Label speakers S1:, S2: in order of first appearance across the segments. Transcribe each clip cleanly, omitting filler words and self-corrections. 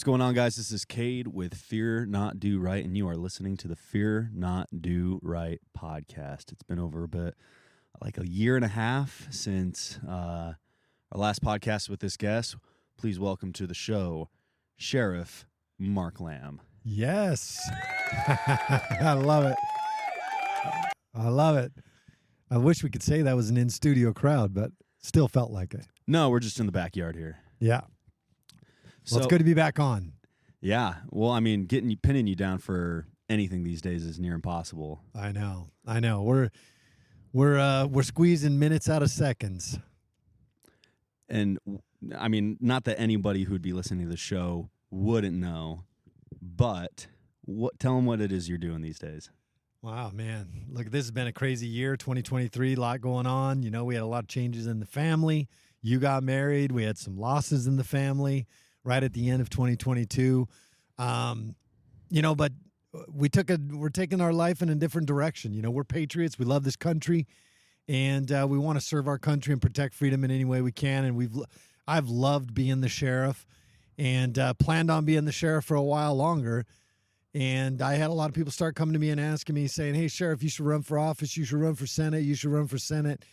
S1: going on, guys? This is Cade with Fear Not Do Right, and you are listening to the Fear Not Do Right podcast. It's been over a bit, like a year and a half since our last podcast with this guest. Please welcome to the show, Sheriff Mark Lamb.
S2: Yes. I love it. I love it. I wish we could say that was an in-studio crowd, but still felt like it.
S1: No, we're just in the backyard here.
S2: Yeah. Well, it's good to be back on.
S1: Yeah. Well, I mean, pinning you down for anything these days is near impossible.
S2: I know. We're squeezing minutes out of seconds.
S1: And I mean, not that anybody who'd be listening to the show wouldn't know, but tell them what it is you're doing these days.
S2: Wow, man. Look, this has been a crazy year, 2023, a lot going on. You know, we had a lot of changes in the family. You got married. We had some losses in the family right at the end of 2022. But we're taking our life in a different direction. You know, we're patriots. We love this country, and we want to serve our country and protect freedom in any way we can. And I've loved being the sheriff and planned on being the sheriff for a while longer. And I had a lot of people start coming to me and asking me, saying, hey, Sheriff, you should run for office. You should run for Senate. You should run for Senate.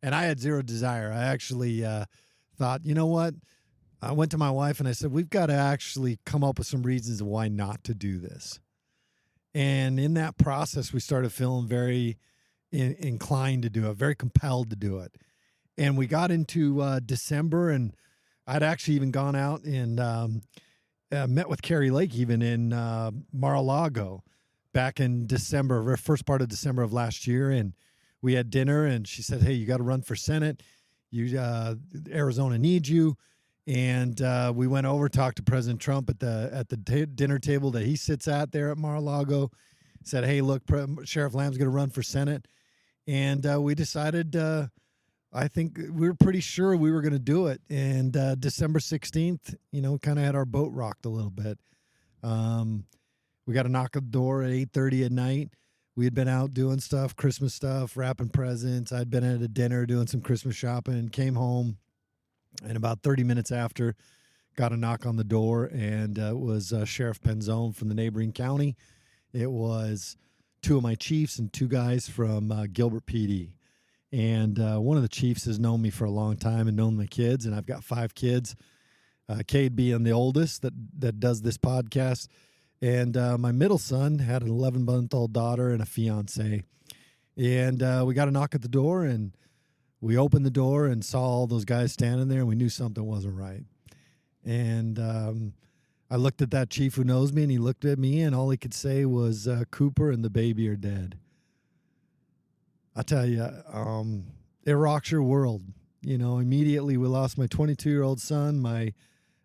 S2: And I had zero desire. I actually thought, you know what? I went to my wife and I said, we've got to actually come up with some reasons why not to do this. And in that process, we started feeling very inclined to do it, very compelled to do it. And we got into December, and I'd actually even gone out and met with Carrie Lake even in Mar-a-Lago back in December, first part of December of last year. And we had dinner, and she said, hey, you got to run for Senate. Arizona needs you. And we went over, talked to President Trump at the dinner table that he sits at there at Mar-a-Lago. Said, hey, look, Sheriff Lamb's going to run for Senate. And we decided, I think we were pretty sure we were going to do it. And December 16th, kind of had our boat rocked a little bit. We got a knock at the door at 8:30 at night. We had been out doing stuff, Christmas stuff, wrapping presents. I'd been at a dinner doing some Christmas shopping and came home. And about 30 minutes after, got a knock on the door, and it was Sheriff Penzone from the neighboring county. It was two of my chiefs and two guys from Gilbert PD. And one of the chiefs has known me for a long time and known my kids, and I've got 5 kids. Cade being the oldest that does this podcast. And my middle son had an 11-month-old daughter and a fiance. And we got a knock at the door, and we opened the door and saw all those guys standing there, and we knew something wasn't right. And I looked at that chief who knows me, and he looked at me, and all he could say was, Cooper and the baby are dead. I tell you, it rocks your world. Immediately we lost my 22-year-old son, my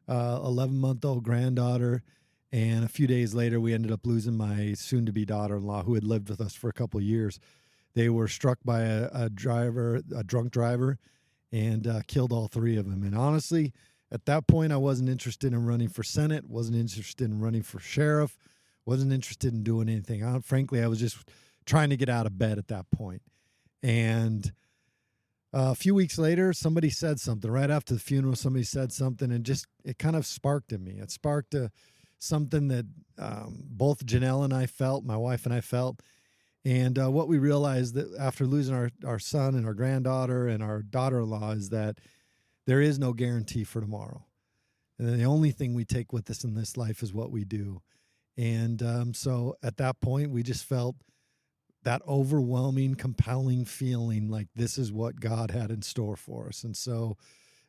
S2: 11-month-old granddaughter, and a few days later we ended up losing my soon-to-be daughter-in-law who had lived with us for a couple of years. They were struck by a drunk driver, and killed all 3 of them. And honestly, at that point, I wasn't interested in running for Senate, wasn't interested in running for sheriff, wasn't interested in doing anything. Frankly, I was just trying to get out of bed at that point. And a few weeks later, somebody said something. Right after the funeral, somebody said something, and it kind of sparked in me. It sparked something that both Janelle and I felt, my wife and I felt. And what we realized that after losing our son and our granddaughter and our daughter-in-law is that there is no guarantee for tomorrow. And the only thing we take with us in this life is what we do. And so at that point, we just felt that overwhelming, compelling feeling like this is what God had in store for us. And so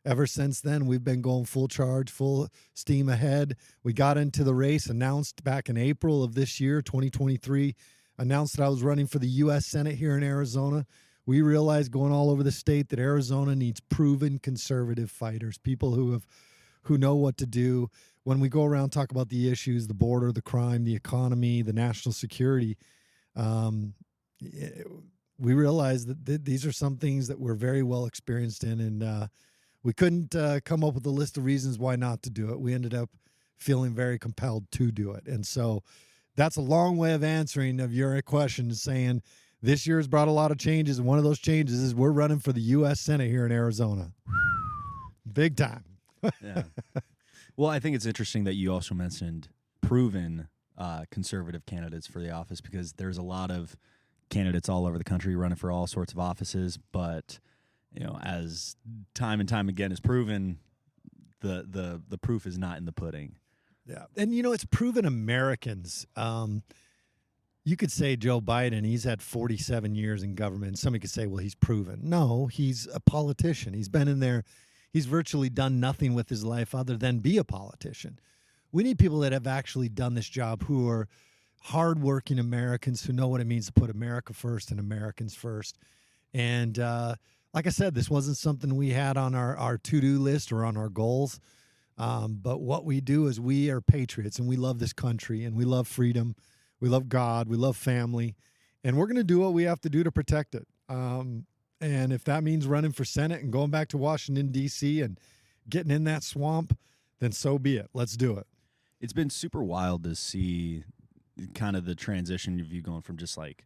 S2: ever since then, we've been going full charge, full steam ahead. We got into the race, announced back in April of this year, 2023, announced that I was running for the U.S. Senate here in Arizona. We realized going all over the state that Arizona needs proven conservative fighters, people who know what to do. When we go around, talk about the issues, the border, the crime, the economy, the national security, we realized that these are some things that we're very well experienced in, and we couldn't come up with a list of reasons why not to do it. We ended up feeling very compelled to do it. And so that's a long way of answering of your question, saying this year has brought a lot of changes, and one of those changes is we're running for the U.S. Senate here in Arizona. Big time.
S1: Yeah. Well, I think it's interesting that you also mentioned proven conservative candidates for the office, because there's a lot of candidates all over the country running for all sorts of offices, but as time and time again is proven, the proof is not in the pudding.
S2: Yeah. And, it's proven Americans. You could say Joe Biden, he's had 47 years in government. Somebody could say, well, he's proven. No, he's a politician. He's been in there. He's virtually done nothing with his life other than be a politician. We need people that have actually done this job, who are hardworking Americans who know what it means to put America first and Americans first. And like I said, this wasn't something we had on our to-do list or on our goals. But what we do is we are patriots, and we love this country, and we love freedom. We love God. We love family. And we're going to do what we have to do to protect it. And if that means running for Senate and going back to Washington, D.C. and getting in that swamp, then so be it. Let's do it.
S1: It's been super wild to see kind of the transition of you going from just like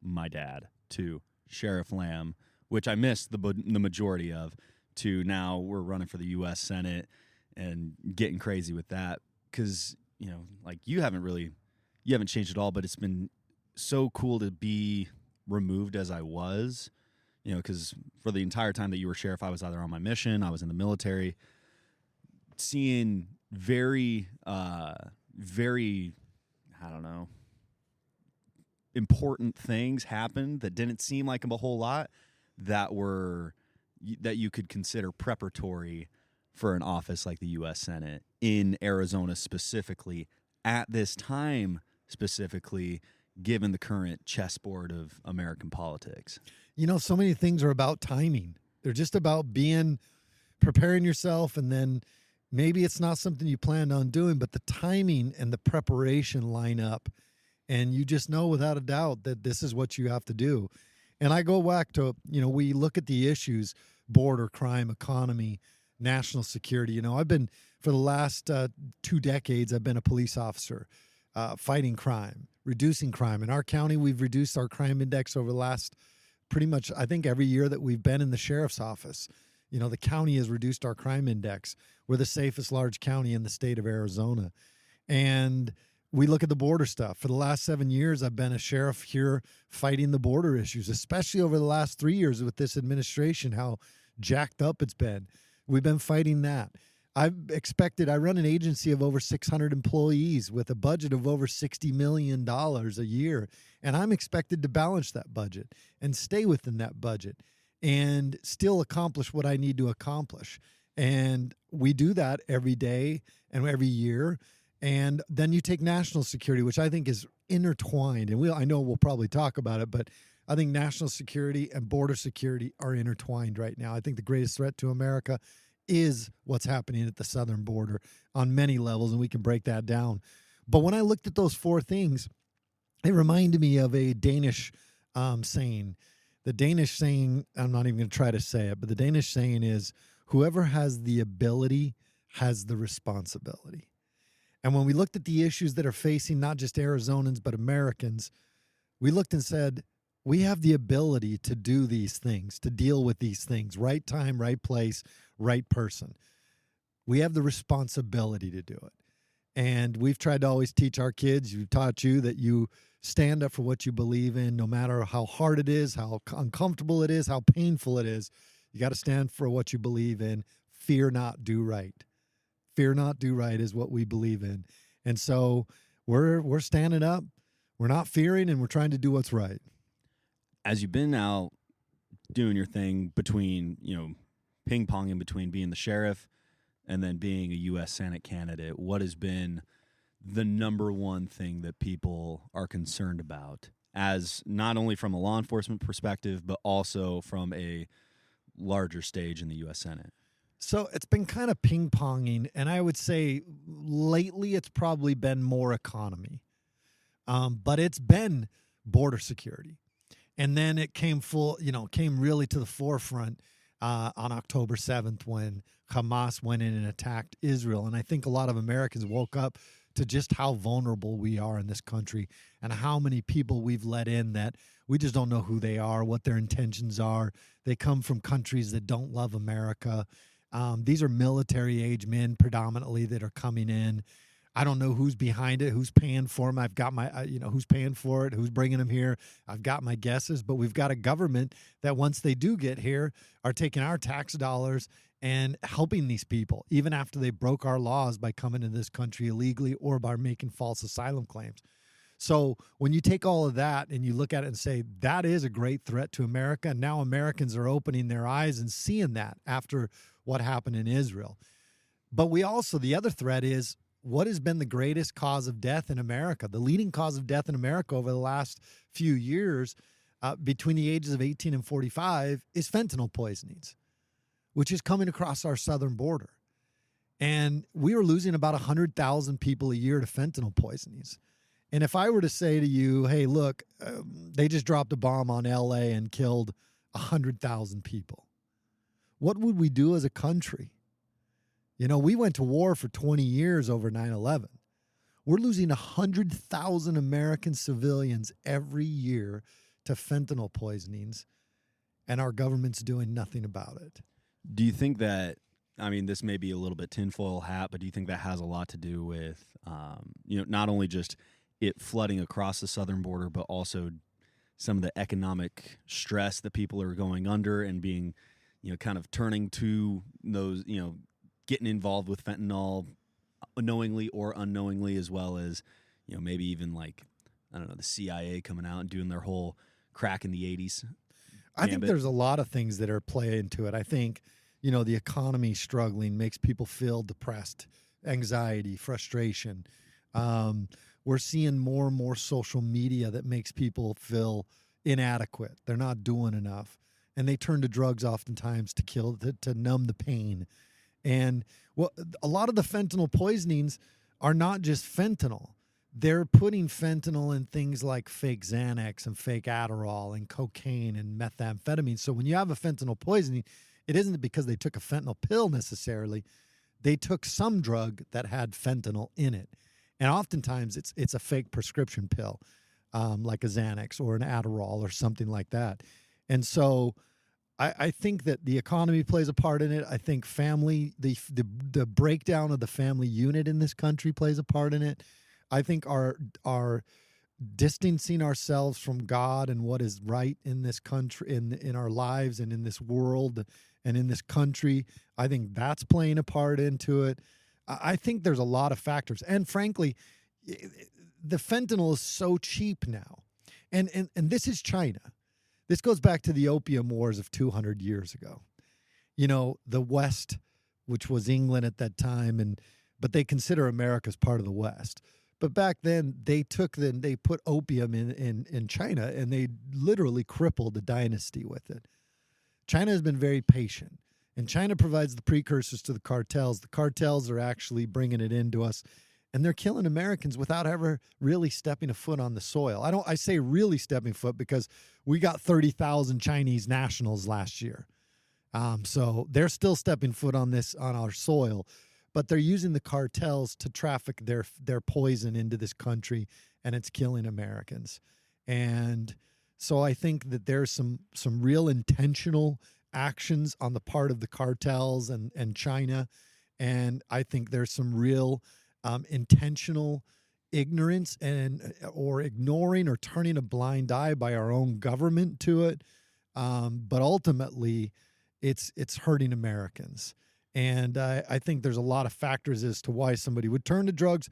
S1: my dad to Sheriff Lamb, which I missed the majority of, to now we're running for the U.S. Senate and getting crazy with that. Because, like you haven't changed at all, but it's been so cool to be removed as I was, because for the entire time that you were sheriff, I was either on my mission, I was in the military, seeing very, very, I don't know, important things happen that didn't seem like a whole lot, that you could consider preparatory for an office like the U.S. Senate in Arizona specifically at this time, specifically given the current chessboard of American politics.
S2: So many things are about timing. They're just about preparing yourself, and then maybe it's not something you planned on doing, but the timing and the preparation line up, and you just know without a doubt that this is what you have to do. And I go back to, we look at the issues: border, crime, economy, national security. I've been, for the last 2 decades, I've been a police officer, fighting crime, reducing crime. In our county, we've reduced our crime index over the last pretty much, I think, every year that we've been in the sheriff's office. The county has reduced our crime index. We're the safest large county in the state of Arizona. And we look at the border stuff. For the last 7 years, I've been a sheriff here fighting the border issues, especially over the last 3 years with this administration, how jacked up it's been. We've been fighting that. I run an agency of over 600 employees with a budget of over $60 million a year. And I'm expected to balance that budget and stay within that budget and still accomplish what I need to accomplish. And we do that every day and every year. And then you take national security, which I think is intertwined. And I know we'll probably talk about it, but I think national security and border security are intertwined right now. I think the greatest threat to America is what's happening at the southern border on many levels, and we can break that down. But when I looked at those 4 things, it reminded me of a Danish saying. The Danish saying, I'm not even going to try to say it, but the Danish saying is, whoever has the ability has the responsibility. And when we looked at the issues that are facing not just Arizonans, but Americans, we looked and said, we have the ability to do these things, to deal with these things, right time, right place, right person. We have the responsibility to do it. And we've tried to always teach our kids, we've taught you, that you stand up for what you believe in, no matter how hard it is, how uncomfortable it is, how painful it is. You got to stand for what you believe in. Fear not, do right. Fear not, do right is what we believe in. And so we're standing up. We're not fearing, and we're trying to do what's right.
S1: As you've been out doing your thing between, ping-ponging between being the sheriff and then being a U.S. Senate candidate, what has been the number one thing that people are concerned about, as not only from a law enforcement perspective, but also from a larger stage in the U.S. Senate?
S2: So it's been kind of ping-ponging, and I would say lately it's probably been more economy. But it's been border security. And then it came really to the forefront on October 7th when Hamas went in and attacked Israel. And I think a lot of Americans woke up to just how vulnerable we are in this country and how many people we've let in that we just don't know who they are, what their intentions are. They come from countries that don't love America. These are military-age men predominantly that are coming in. I don't know who's behind it, who's paying for them. I've got my, who's paying for it, who's bringing them here. I've got my guesses, but we've got a government that once they do get here are taking our tax dollars and helping these people, even after they broke our laws by coming to this country illegally or by making false asylum claims. So when you take all of that and you look at it and say, that is a great threat to America, and now Americans are opening their eyes and seeing that after what happened in Israel. But we also, the other threat is, what has been the greatest cause of death in America? The leading cause of death in America over the last few years between the ages of 18 and 45 is fentanyl poisonings, which is coming across our southern border. And we are losing about 100,000 people a year to fentanyl poisonings. And if I were to say to you, hey, look, they just dropped a bomb on L.A. and killed 100,000 people, what would we do as a country? You know, we went to war for 20 years over 9/11. We're losing 100,000 American civilians every year to fentanyl poisonings, and our government's doing nothing about it.
S1: Do you think that, I mean, this may be a little bit tinfoil hat, but do you think that has a lot to do with, not only just it flooding across the southern border, but also some of the economic stress that people are going under and being, kind of turning to those, getting involved with fentanyl knowingly or unknowingly, as well as, maybe even like, I don't know, the CIA coming out and doing their whole crack in the 80s.
S2: I think there's a lot of things that are playing into it. I think, the economy struggling makes people feel depressed, anxiety, frustration. We're seeing more and more social media that makes people feel inadequate. They're not doing enough. And they turn to drugs oftentimes to numb the pain. And a lot of the fentanyl poisonings are not just fentanyl. They're putting fentanyl in things like fake Xanax and fake Adderall and cocaine and methamphetamine. So when you have a fentanyl poisoning, it isn't because they took a fentanyl pill necessarily. They took some drug that had fentanyl in it. And oftentimes it's a fake prescription pill, like a Xanax or an Adderall or something like that. And so I think that the economy plays a part in it. I think family, the breakdown of the family unit in this country plays a part in it. I think our distancing ourselves from God and what is right in this country, in our lives and in this world and in this country, I think that's playing a part into it. I think there's a lot of factors. And frankly, the fentanyl is so cheap now. And this is China. This goes back to the opium wars of 200 years ago. The West, which was England at that time, but they consider America as part of the West. But back then, they put opium in China, and they literally crippled the dynasty with it. China has been very patient, and China provides the precursors to the cartels. The cartels are actually bringing it into us, and they're killing Americans without ever really stepping a foot on the soil. I say really stepping foot because we got 30,000 Chinese nationals last year. So they're still stepping foot on our soil, but they're using the cartels to traffic their poison into this country, and it's killing Americans. And so I think that there's some real intentional actions on the part of the cartels and China, and I think there's some real intentional ignorance or ignoring or turning a blind eye by our own government to it. But ultimately, it's hurting Americans. And I think there's a lot of factors as to why somebody would turn to drugs.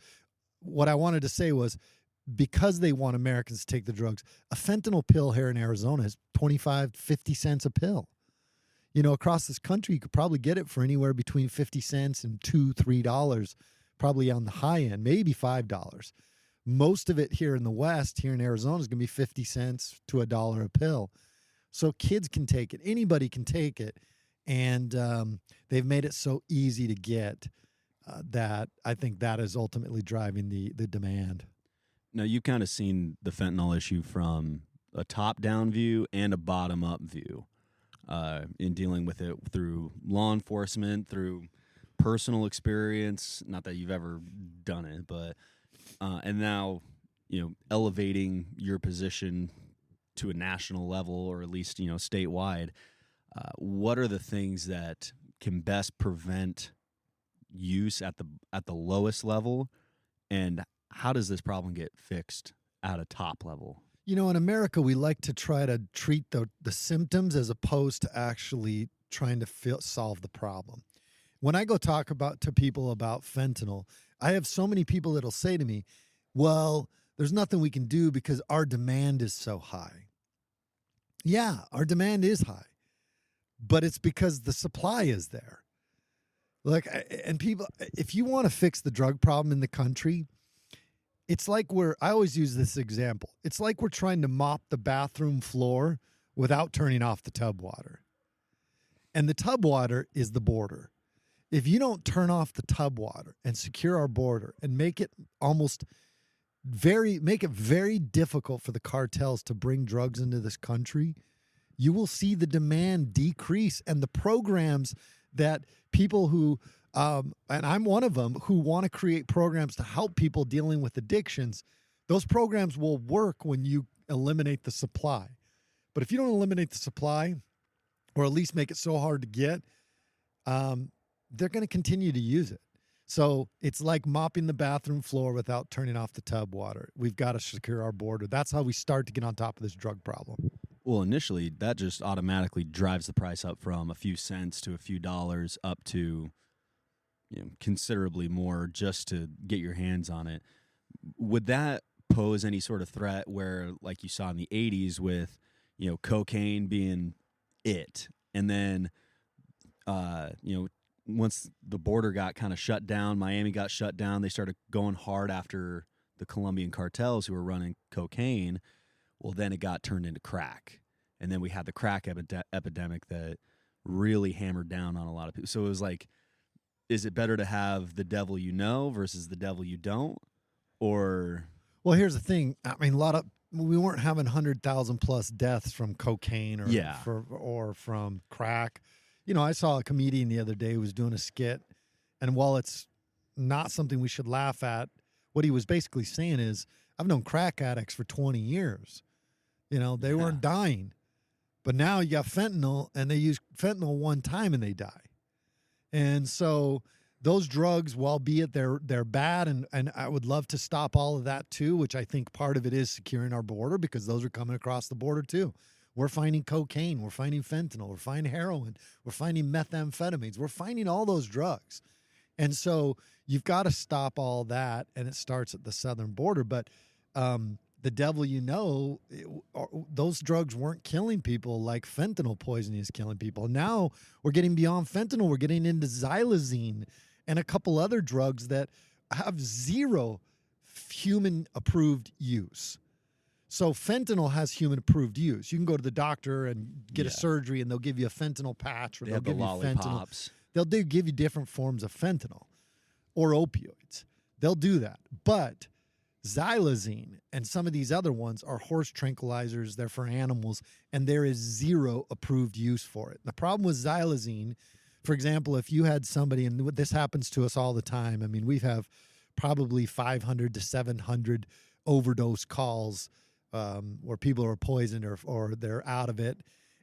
S2: What I wanted to say was, because they want Americans to take the drugs, a fentanyl pill here in Arizona is 25, 50 cents a pill. Across this country, you could probably get it for anywhere between 50 cents and $2, $3, probably on the high end, maybe $5. Most of it here in the West, here in Arizona, is going to be 50 cents to $1 a pill. So kids can take it. Anybody can take it. And they've made it so easy to get that I think that is ultimately driving the demand.
S1: Now, you've kind of seen the fentanyl issue from a top-down view and a bottom-up view in dealing with it through law enforcement, through personal experience, not that you've ever done it, but and now, elevating your position to a national level, or at least, statewide. What are the things that can best prevent use at the lowest level, and how does this problem get fixed at a top level?
S2: You know, in America, we like to try to treat the symptoms as opposed to actually trying to solve the problem. When I go talk to people about fentanyl, I have so many people that'll say to me, well, there's nothing we can do because our demand is so high. Yeah, our demand is high, but it's because the supply is there. Like, and people, if you want to fix the drug problem in the country, it's like I always use this example. It's like we're trying to mop the bathroom floor without turning off the tub water. And the tub water is the border. If you don't turn off the tub water and secure our border and make it very difficult for the cartels to bring drugs into this country, you will see the demand decrease, and the programs that people who and I'm one of them, who want to create programs to help people dealing with addictions, those programs will work when you eliminate the supply. But if you don't eliminate the supply, or at least make it so hard to get, they're going to continue to use it. So it's like mopping the bathroom floor without turning off the tub water. We've got to secure our border. That's how we start to get on top of this drug problem.
S1: Well, initially, that just automatically drives the price up from a few cents to a few dollars up to considerably more just to get your hands on it. Would that pose any sort of threat where, like you saw in the 80s with, cocaine being it, and then, once the border got kind of shut down, Miami got shut down, they started going hard after the Colombian cartels who were running cocaine. Well, then it got turned into crack. And then we had the crack epidemic that really hammered down on a lot of people. So it was like, is it better to have the devil you know versus the devil you don't? Or,
S2: well, here's the thing. I mean, we weren't having 100,000 plus deaths from cocaine or from crack. I saw a comedian the other day who was doing a skit, and while it's not something we should laugh at, what he was basically saying is, I've known crack addicts for 20 years. They weren't dying. But now you got fentanyl, and they use fentanyl one time and they die. And so those drugs, albeit they're bad, and I would love to stop all of that too, which I think part of it is securing our border, because those are coming across the border too. We're finding cocaine, we're finding fentanyl, we're finding heroin, we're finding methamphetamines, we're finding all those drugs. And so you've got to stop all that, and it starts at the southern border. But the devil those drugs weren't killing people like fentanyl poisoning is killing people. Now we're getting beyond fentanyl. We're getting into xylazine and a couple other drugs that have zero human-approved use. So fentanyl has human-approved use. You can go to the doctor and get a surgery, and they'll give you a fentanyl patch, or they'll give you fentanyl. They'll give you different forms of fentanyl or opioids. They'll do that. But xylazine and some of these other ones are horse tranquilizers. They're for animals, and there is zero approved use for it. The problem with xylazine, for example, if you had somebody, and this happens to us all the time. I mean, we have probably 500 to 700 overdose calls where people are poisoned or they're out of it.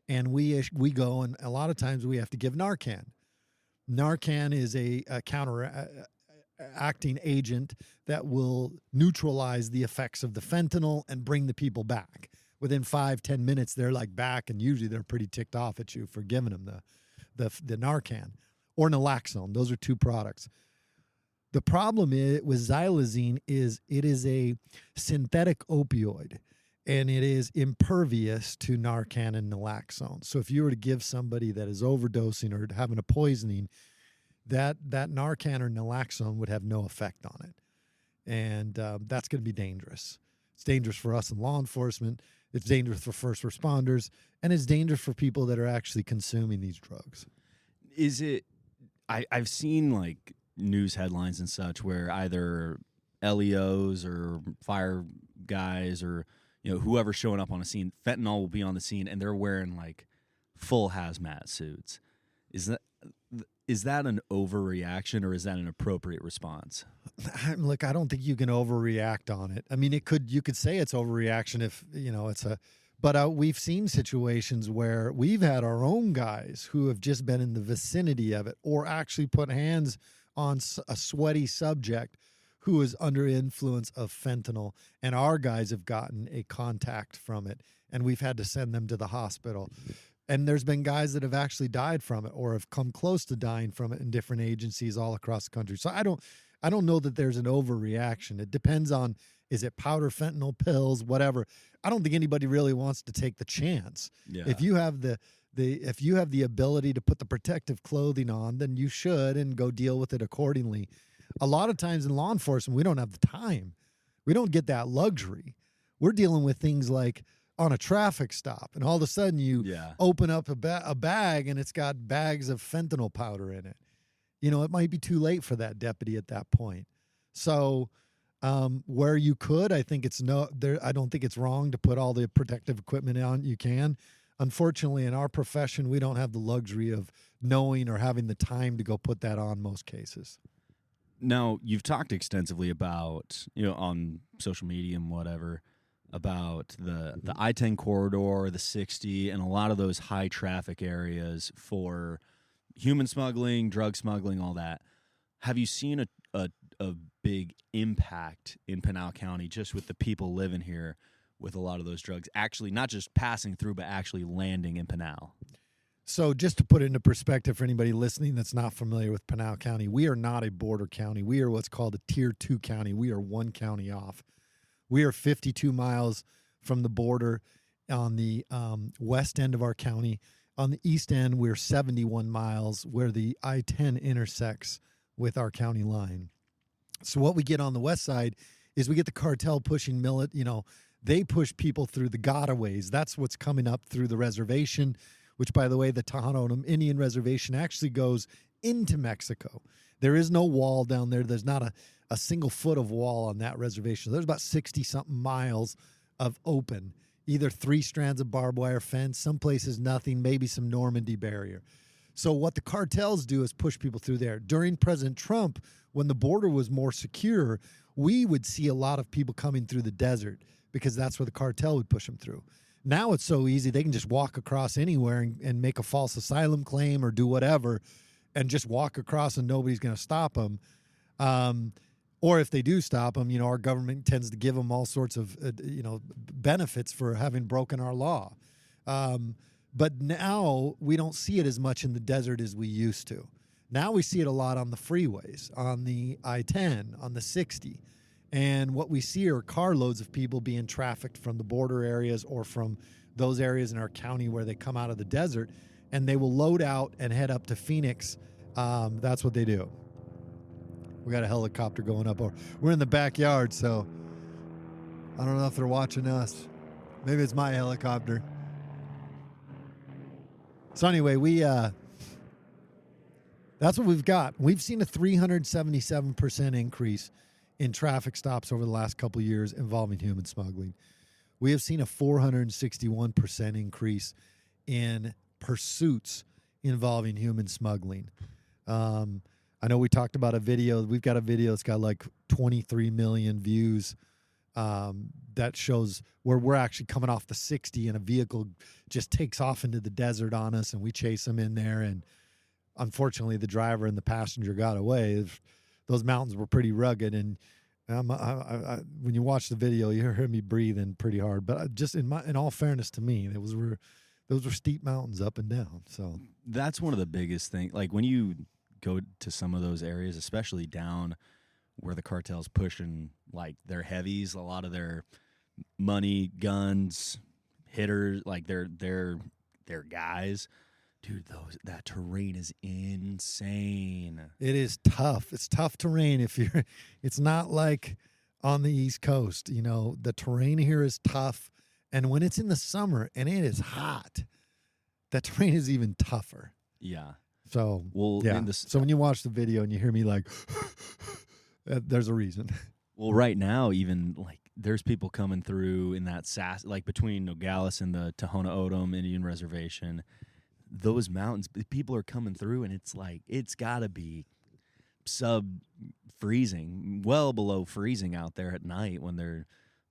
S2: And we go, and a lot of times we have to give Narcan. Narcan is a counteracting agent that will neutralize the effects of the fentanyl and bring the people back. Within 5-10 minutes, they're like back, and usually they're pretty ticked off at you for giving them the Narcan or naloxone. Those are two products. The problem with xylazine is it is a synthetic opioid, and it is impervious to Narcan and naloxone. So if you were to give somebody that is overdosing or having a poisoning, that Narcan or naloxone would have no effect on it. And that's going to be dangerous. It's dangerous for us in law enforcement. It's dangerous for first responders. And it's dangerous for people that are actually consuming these drugs.
S1: Is it – I've seen like news headlines and such where either LEOs or fire guys or whoever's showing up on a scene, fentanyl will be on the scene, and they're wearing like full hazmat suits. Is that an overreaction, or is that an appropriate response?
S2: Look, I don't think you can overreact on it. I mean, you could say it's overreaction if, it's But we've seen situations where we've had our own guys who have just been in the vicinity of it or actually put hands on a sweaty subject who is under influence of fentanyl, and our guys have gotten a contact from it, and we've had to send them to the hospital. And there's been guys that have actually died from it or have come close to dying from it in different agencies all across the country. So I don't know that there's an overreaction. It depends on, is it powder, fentanyl, pills, whatever. I don't think anybody really wants to take the chance.
S1: Yeah.
S2: If you have if you have the ability to put the protective clothing on, then you should, and go deal with it accordingly. A lot of times in law enforcement, we don't have the time. We don't get that luxury. We're dealing with things like on a traffic stop, and all of a sudden you open up a bag and it's got bags of fentanyl powder in it. It might be too late for that deputy at that point. So where you could, I think I don't think it's wrong to put all the protective equipment on you can. Unfortunately, in our profession, we don't have the luxury of knowing or having the time to go put that on most cases.
S1: Now, you've talked extensively about, on social media and whatever, about the I-10 corridor, the 60, and a lot of those high traffic areas for human smuggling, drug smuggling, all that. Have you seen a big impact in Pinal County just with the people living here with a lot of those drugs actually not just passing through but actually landing in Pinal?
S2: So just to put it into perspective for anybody listening that's not familiar with Pinal County, we are not a border county. We are what's called a Tier 2 county. We are one county off. We are 52 miles from the border on the west end of our county. On the east end, we're 71 miles where the I-10 intersects with our county line. So what we get on the west side is we get the cartel pushing they push people through the gotaways. That's what's coming up through the reservation, which, by the way, the Tohono Indian Reservation actually goes into Mexico. There is no wall down there. There's not a single foot of wall on that reservation. There's about 60-something miles of open, either 3 strands of barbed wire fence, some places nothing, maybe some Normandy barrier. So what the cartels do is push people through there. During President Trump, when the border was more secure, we would see a lot of people coming through the desert because that's where the cartel would push them through. Now it's so easy, they can just walk across anywhere and make a false asylum claim or do whatever and just walk across and nobody's going to stop them. Or if they do stop them, our government tends to give them all sorts of, benefits for having broken our law. But now we don't see it as much in the desert as we used to. Now we see it a lot on the freeways, on the I-10, on the 60. And what we see are carloads of people being trafficked from the border areas or from those areas in our county where they come out of the desert, and they will load out and head up to Phoenix. That's what they do. We got a helicopter going up. We're in the backyard, so I don't know if they're watching us. Maybe it's my helicopter. So anyway, that's what we've got. We've seen a 377% increase in traffic stops over the last couple of years involving human smuggling. We have seen a 461% increase in pursuits involving human smuggling. I know we talked about a video. We've got a video that's got like 23 million views that shows where we're actually coming off the 60 and a vehicle just takes off into the desert on us and we chase them in there. And unfortunately, the driver and the passenger got away. Those mountains were pretty rugged, and when you watch the video, you hear me breathing pretty hard. But just in all fairness to me, those were steep mountains up and down. So
S1: that's one of the biggest things. Like when you go to some of those areas, especially down where the cartel's pushing like their heavies, a lot of their money, guns, hitters, like their guys. Dude, that terrain is insane.
S2: It is tough. It's tough terrain it's not like on the East Coast. The terrain here is tough. And when it's in the summer and it is hot, that terrain is even tougher.
S1: Yeah.
S2: So, so when you watch the video and you hear me like, there's a reason.
S1: Well, right now, even like there's people coming through in that like between Nogales and the Tohono O'odham Indian Reservation. Those mountains, people are coming through, and it's like it's got to be sub-freezing, well below freezing out there at night when they're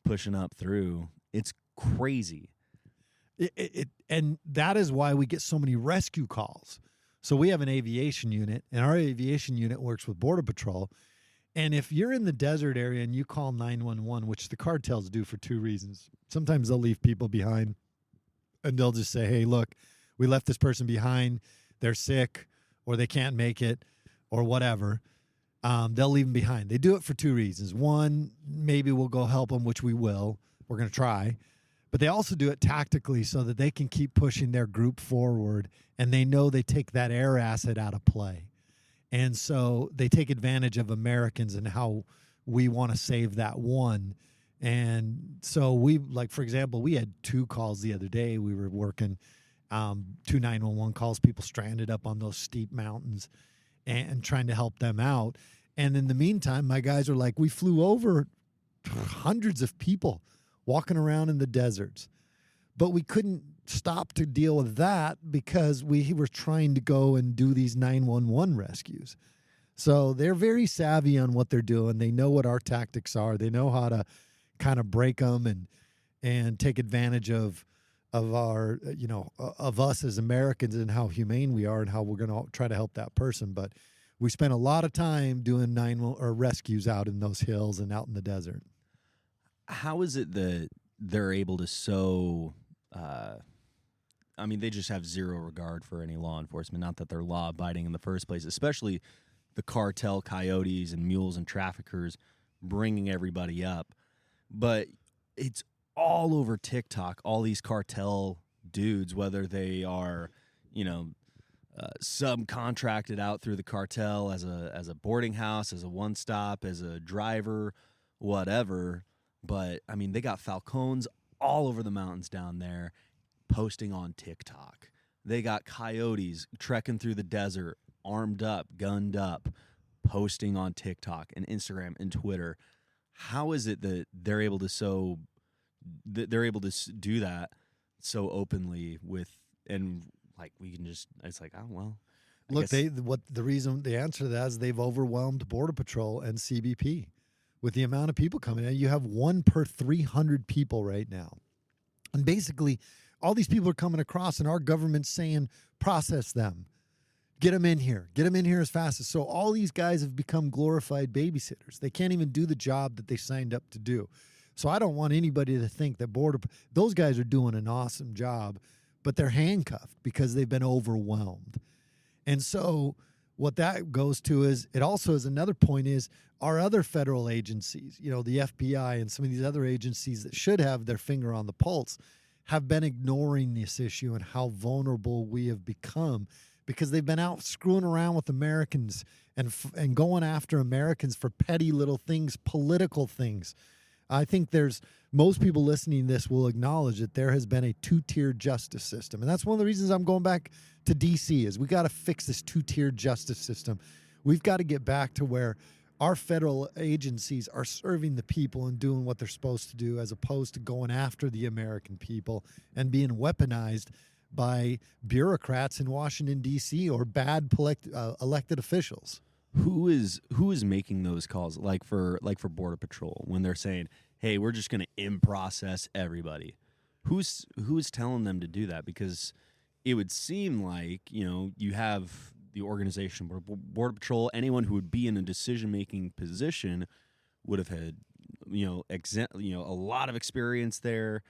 S1: pushing up through. It's crazy.
S2: And that is why we get so many rescue calls. So we have an aviation unit, and our aviation unit works with Border Patrol. And if you're in the desert area and you call 911, which the cartels do for two reasons, sometimes they'll leave people behind and they'll just say, hey, look, we left this person behind. They're sick or they can't make it or whatever. They'll leave them behind. They do it for two reasons. One, maybe we'll go help them, which we will. We're going to try. But they also do it tactically so that they can keep pushing their group forward, and they know they take that air asset out of play. And so they take advantage of Americans and how we want to save that one. And so we, like, for example, we had 2 calls the other day. We were working 2 911 calls, people stranded up on those steep mountains and trying to help them out. And in the meantime, my guys are like, we flew over hundreds of people walking around in the deserts. But we couldn't stop to deal with that because we were trying to go and do these 911 rescues. So they're very savvy on what they're doing. They know what our tactics are. They know how to kind of break them and take advantage of our, of us as Americans and how humane we are and how we're going to try to help that person. But we spent a lot of time doing rescues out in those hills and out in the desert.
S1: How is it that they're able to they just have zero regard for any law enforcement, not that they're law-abiding in the first place, especially the cartel coyotes and mules and traffickers bringing everybody up. But it's all over TikTok, all these cartel dudes, whether they are, subcontracted out through the cartel as a boarding house, as a one-stop, as a driver, whatever. But, they got falcons all over the mountains down there posting on TikTok. They got coyotes trekking through the desert, armed up, gunned up, posting on TikTok and Instagram and Twitter. How is it that they're able to do that so openly we can just, it's like, oh, well.
S2: Look, the answer to that is they've overwhelmed Border Patrol and CBP. With the amount of people coming in, you have 1 per 300 people right now. And basically, all these people are coming across, and our government's saying, process them. Get them in here. Get them in here as fast as. So all these guys have become glorified babysitters. They can't even do the job that they signed up to do. So I don't want anybody to think that those guys are doing an awesome job, but they're handcuffed because they've been overwhelmed. And so what that goes to is, it also is another point is our other federal agencies, the FBI and some of these other agencies that should have their finger on the pulse have been ignoring this issue and how vulnerable we have become because they've been out screwing around with Americans and going after Americans for petty little things, political things. I think most people listening to this will acknowledge that there has been a 2-tier justice system. And that's one of the reasons I'm going back to D.C. is we got to fix this 2-tier justice system. We've got to get back to where our federal agencies are serving the people and doing what they're supposed to do as opposed to going after the American people and being weaponized by bureaucrats in Washington, D.C. or bad elected officials.
S1: Who is making those calls, like for Border Patrol, when they're saying, hey, we're just going to in-process everybody? Who's telling them to do that? Because it would seem like, you have the organization, Border Patrol, anyone who would be in a decision-making position would have had, a lot of experience there.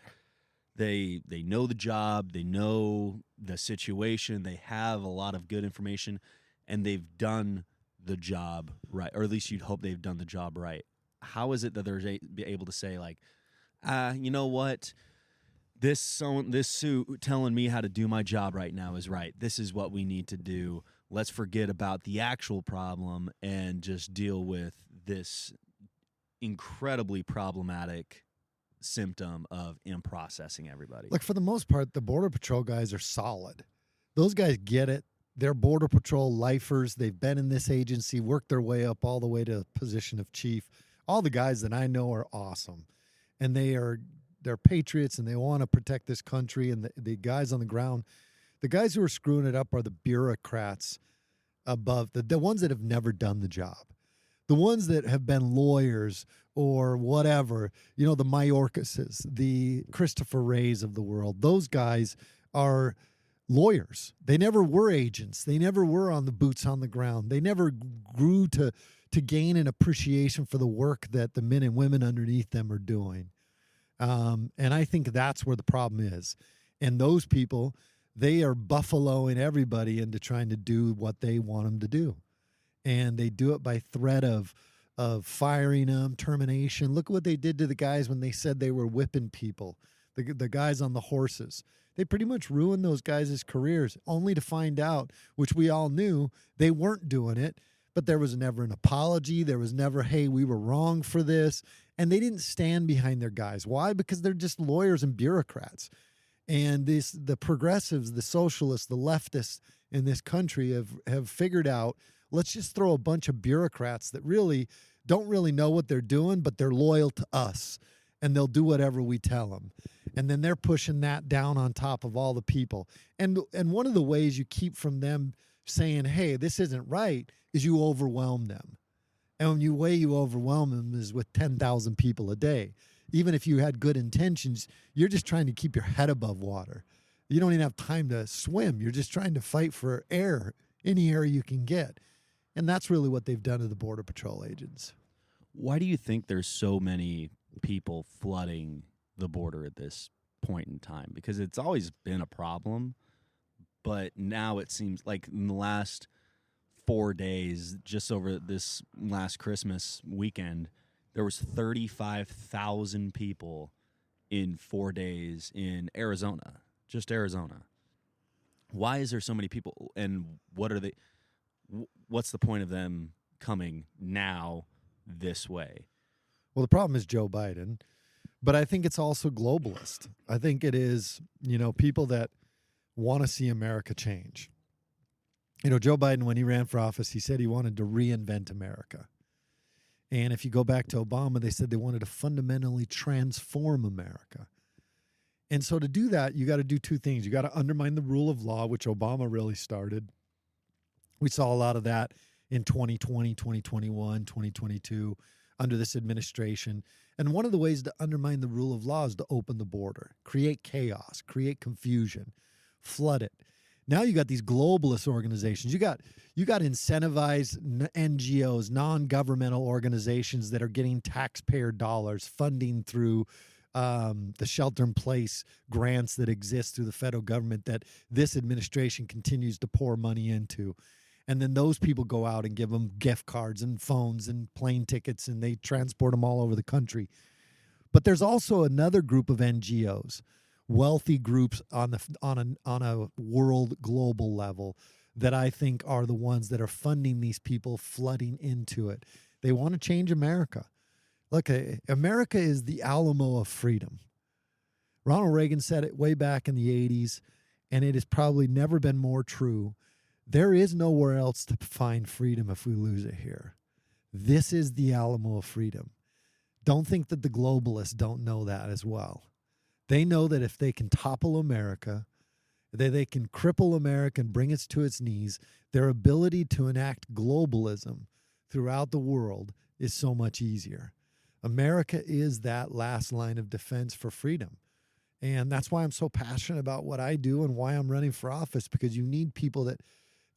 S1: They know the job, they know the situation, they have a lot of good information, and they've done the job right, or at least you'd hope they've done the job right. How is it that they're able to say, like, you know what? This suit telling me how to do my job right now is right. This is what we need to do. Let's forget about the actual problem and just deal with this incredibly problematic symptom of in-processing everybody.
S2: Look, for the most part, the Border Patrol guys are solid. Those guys get it. They're Border Patrol lifers. They've been in this agency, worked their way up all the way to the position of chief. All the guys that I know are awesome. And they're patriots, and they want to protect this country. And the guys on the ground, the guys who are screwing it up are the bureaucrats above, the ones that have never done the job. The ones that have been lawyers or whatever, you know, the Mayorkases, the Christopher Rays of the world, those guys are lawyers. They never were agents. They never were on the boots on the ground. They never grew to gain an appreciation for the work that the men and women underneath them are doing. And I think that's where the problem is. And those people, they are buffaloing everybody into trying to do what they want them to do. And they do it by threat of firing them, termination. Look what they did to the guys when they said they were whipping people, the guys on the horses. They pretty much ruined those guys' careers, only to find out, which we all knew, they weren't doing it, but there was never an apology. There was never, hey, we were wrong for this. And they didn't stand behind their guys. Why? Because they're just lawyers and bureaucrats. And the progressives, the socialists, the leftists in this country have figured out, let's just throw a bunch of bureaucrats that really don't really know what they're doing, but they're loyal to us, and they'll do whatever we tell them. And then they're pushing that down on top of all the people. And one of the ways you keep from them saying, hey, this isn't right, is you overwhelm them. And the way you overwhelm them is with 10,000 people a day. Even if you had good intentions, you're just trying to keep your head above water. You don't even have time to swim. You're just trying to fight for air, any air you can get. And that's really what they've done to the Border Patrol agents.
S1: Why do you think there's so many people flooding the border at this point in time? Because it's always been a problem, but now it seems like in the last 4 days, just over this last Christmas weekend, there was 35,000 people in 4 days in Arizona, just Arizona. Why is there so many people, and what are they? What's the point of them coming now this way?
S2: Well, the problem is Joe Biden, but I think it's also globalist. I think it is, people that want to see America change. Joe Biden, when he ran for office, he said he wanted to reinvent America. And if you go back to Obama, they said they wanted to fundamentally transform America. And so to do that, you got to do two things. You got to undermine the rule of law, which Obama really started. We saw a lot of that in 2020, 2021, 2022 under this administration. And one of the ways to undermine the rule of law is to open the border, create chaos, create confusion, flood it. Now you got these globalist organizations. You got incentivized NGOs, non-governmental organizations that are getting taxpayer dollars, funding through the shelter-in-place grants that exist through the federal government that this administration continues to pour money into. And then those people go out and give them gift cards and phones and plane tickets, and they transport them all over the country. But there's also another group of NGOs, wealthy groups on a world global level that I think are the ones that are funding these people flooding into it. They want to change America. Look, America is the Alamo of freedom. Ronald Reagan said it way back in the 80s, and it has probably never been more true. There is nowhere else to find freedom if we lose it here. This is the Alamo of freedom. Don't think that the globalists don't know that as well. They know that if they can topple America, that they can cripple America and bring it to its knees, their ability to enact globalism throughout the world is so much easier. America is that last line of defense for freedom. And that's why I'm so passionate about what I do and why I'm running for office, because you need people that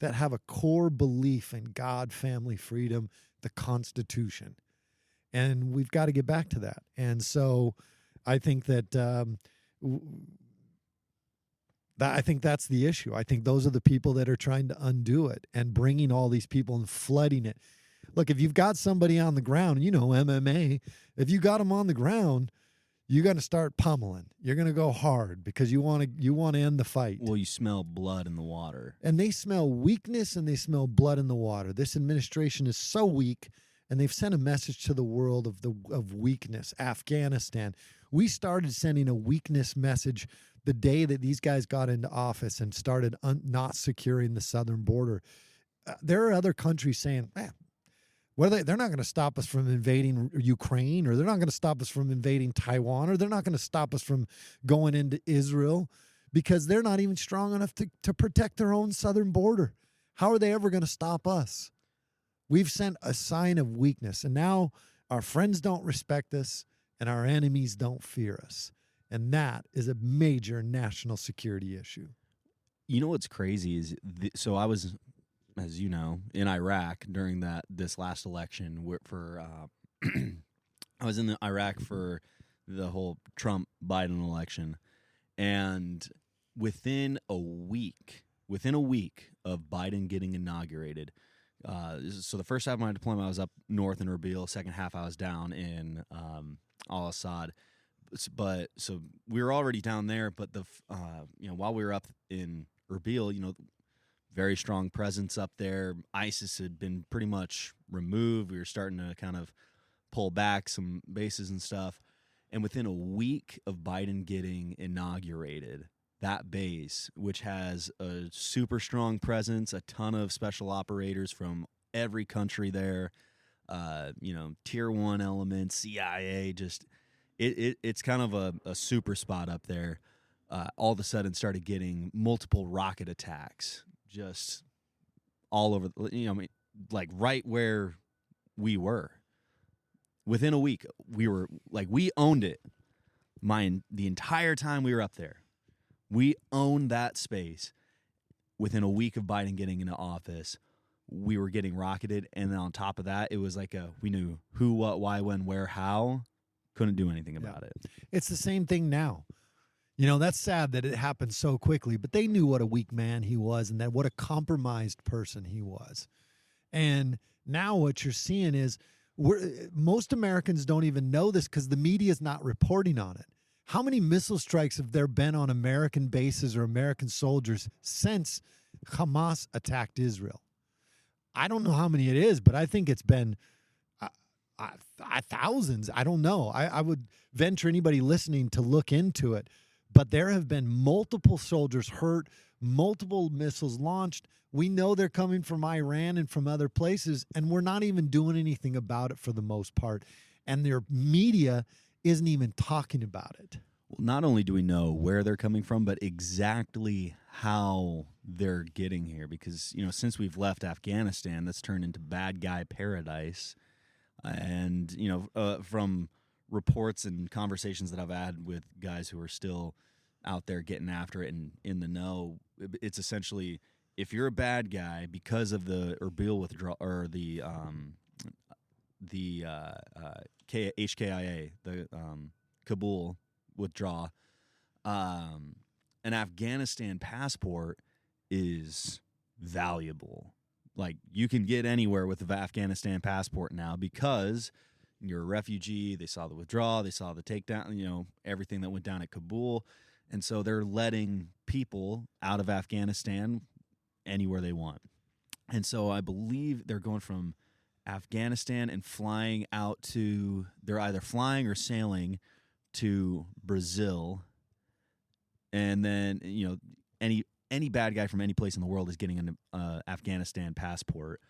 S2: have a core belief in God, family, freedom, the Constitution. And we've got to get back to that. And so I think that I think that's the issue. I think those are the people that are trying to undo it and bringing all these people and flooding it. Look, if you've got somebody on the ground, MMA, if you got them on the ground, you're going to start pummeling. You're going to go hard because you want to end the fight.
S1: Well, you smell blood in the water.
S2: And they smell weakness and they smell blood in the water. This administration is so weak, and they've sent a message to the world of weakness. Afghanistan. We started sending a weakness message the day that these guys got into office and started not securing the southern border. There are other countries saying, they're not going to stop us from invading Ukraine, or they're not going to stop us from invading Taiwan, or they're not going to stop us from going into Israel, because they're not even strong enough to protect their own southern border. How are they ever going to stop us? We've sent a sign of weakness, and now our friends don't respect us and our enemies don't fear us. And that is a major national security issue.
S1: You know what's crazy is, so I was, as you know, in Iraq during this last election I was in Iraq for the whole Trump Biden election, and within a week of Biden getting inaugurated, so the first half of my deployment I was up north in Erbil, second half I was down in Al Assad. But so we were already down there, but while we were up in Erbil, very strong presence up there. ISIS had been pretty much removed. We were starting to kind of pull back some bases and stuff. And within a week of Biden getting inaugurated, that base, which has a super strong presence, a ton of special operators from every country there, tier 1 elements, CIA, just it's kind of a super spot up there. All of a sudden started getting multiple rocket attacks just all over, like right where we were. Within a week, we owned it. The entire time we were up there, we owned that space. Within a week of Biden getting into office, we were getting rocketed, and then on top of that, it was like we knew who, what, why, when, where, how. Couldn't do anything about it.
S2: It's the same thing now. That's sad that it happened so quickly, but they knew what a weak man he was and that what a compromised person he was. And now what you're seeing is most Americans don't even know this because the media is not reporting on it. How many missile strikes have there been on American bases or American soldiers since Hamas attacked Israel? I don't know how many it is, but I think it's been thousands. I don't know. I would venture anybody listening to look into it. But there have been multiple soldiers hurt, multiple missiles launched. We know they're coming from Iran and from other places, and we're not even doing anything about it for the most part. And their media isn't even talking about it.
S1: Well, not only do we know where they're coming from, but exactly how they're getting here. Because, since we've left Afghanistan, that's turned into bad guy paradise. And, from reports and conversations that I've had with guys who are still out there getting after it and in the know, it's essentially, if you're a bad guy because of the Erbil withdrawal or the HKIA, the Kabul withdrawal, an Afghanistan passport is valuable. Like, you can get anywhere with the Afghanistan passport now because you're a refugee. They saw the withdrawal. They saw the takedown, everything that went down at Kabul. And so they're letting people out of Afghanistan anywhere they want. And so I believe they're going from Afghanistan and flying out to, they're either flying or sailing to Brazil. And then, any bad guy from any place in the world is getting an Afghanistan passport,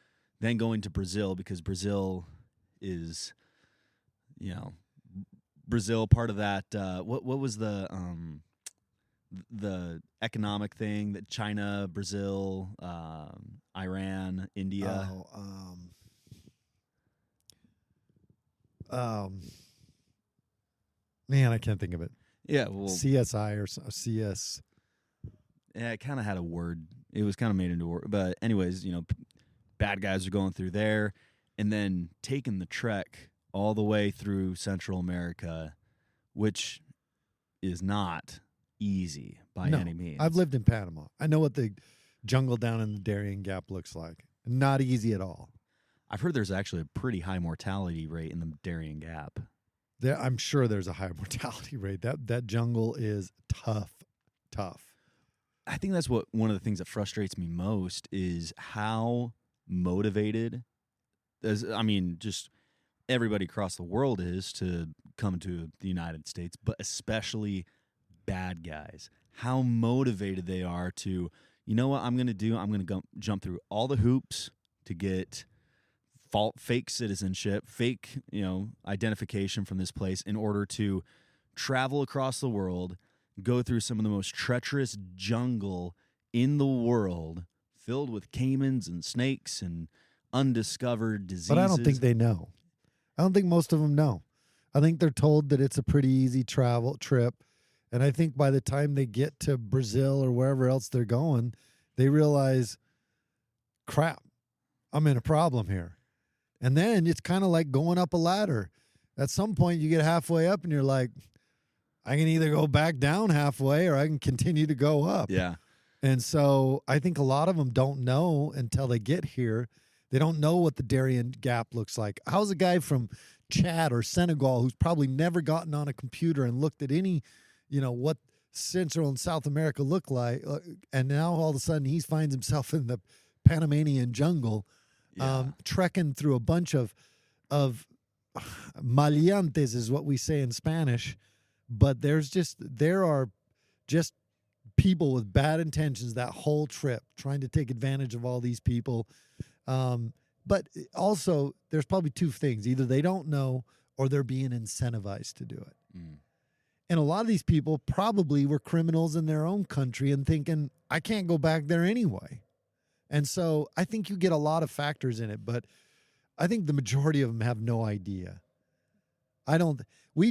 S1: then going to Brazil because Brazil is, Brazil part of that. What was the economic thing that China, Brazil, Iran, India?
S2: Man, I can't think of it.
S1: Yeah, well,
S2: CSI or CS.
S1: Yeah, it kind of had a word. It was kind of made into a word. But anyways, bad guys are going through there and then taking the trek all the way through Central America, which is not easy by any means.
S2: I've lived in Panama. I know what the jungle down in the Darien Gap looks like. Not easy at all.
S1: I've heard there's actually a pretty high mortality rate in the Darien Gap.
S2: I'm sure there's a high mortality rate. That jungle is tough.
S1: I think that's one of the things that frustrates me most is how motivated, just everybody across the world is to come to the United States, but especially bad guys. How motivated they are to, you know what I'm going to do? I'm going to jump through all the hoops to get fake citizenship, fake, identification from this place in order to travel across the world, go through some of the most treacherous jungle in the world, filled with caimans and snakes and undiscovered diseases.
S2: But I don't think they know. I don't think most of them know. I think they're told that it's a pretty easy travel trip. And I think by the time they get to Brazil or wherever else they're going, they realize, crap, I'm in a problem here. And then it's kind of like going up a ladder. At some point, you get halfway up and you're like, I can either go back down halfway or I can continue to go up.
S1: Yeah.
S2: And so I think a lot of them don't know until they get here. They don't know what the Darien Gap looks like. How's a guy from Chad or Senegal who's probably never gotten on a computer and looked at any, what Central and South America look like, and now all of a sudden he finds himself in the Panamanian jungle, trekking through a bunch of maleantes is what we say in Spanish, but there are just people with bad intentions that whole trip trying to take advantage of all these people. But also there's probably two things. Either they don't know or they're being incentivized to do it. Mm. And a lot of these people probably were criminals in their own country and thinking, I can't go back there anyway. And so I think you get a lot of factors in it, but I think the majority of them have no idea. I've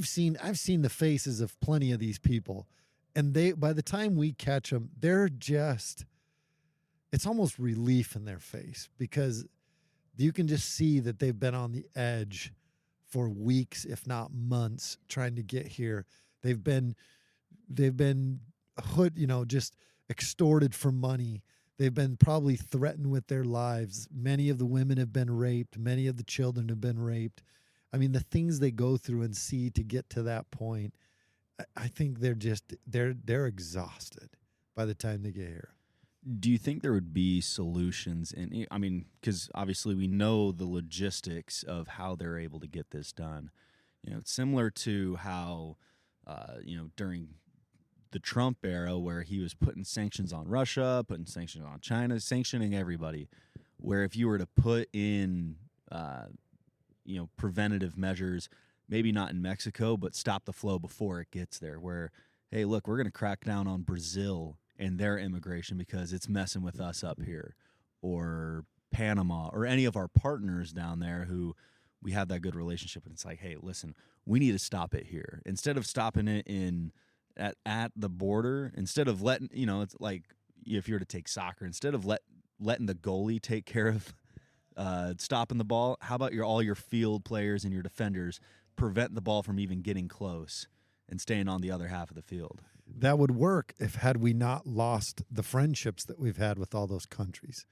S2: seen the faces of plenty of these people, and by the time we catch them, it's almost relief in their face because you can just see that they've been on the edge for weeks, if not months, trying to get here. They've been just extorted for money. They've been probably threatened with their lives. Many of the women have been raped. Many of the children have been raped. I mean, the things they go through and see to get to that point, I think they're exhausted by the time they get here.
S1: Do you think there would be solutions? Because obviously we know the logistics of how they're able to get this done. It's similar to how, during the Trump era where he was putting sanctions on Russia, putting sanctions on China, sanctioning everybody, where if you were to put in, preventative measures, maybe not in Mexico, but stop the flow before it gets there, where, hey, look, we're going to crack down on Brazil and their immigration because it's messing with us up here, or Panama, or any of our partners down there who we have that good relationship. And it's like, hey, listen, we need to stop it here. Instead of stopping it at the border, instead of letting, it's like if you were to take soccer, instead of letting the goalie take care of stopping the ball, how about all your field players and your defenders prevent the ball from even getting close and staying on the other half of the field?
S2: That would work had we not lost the friendships that we've had with all those countries.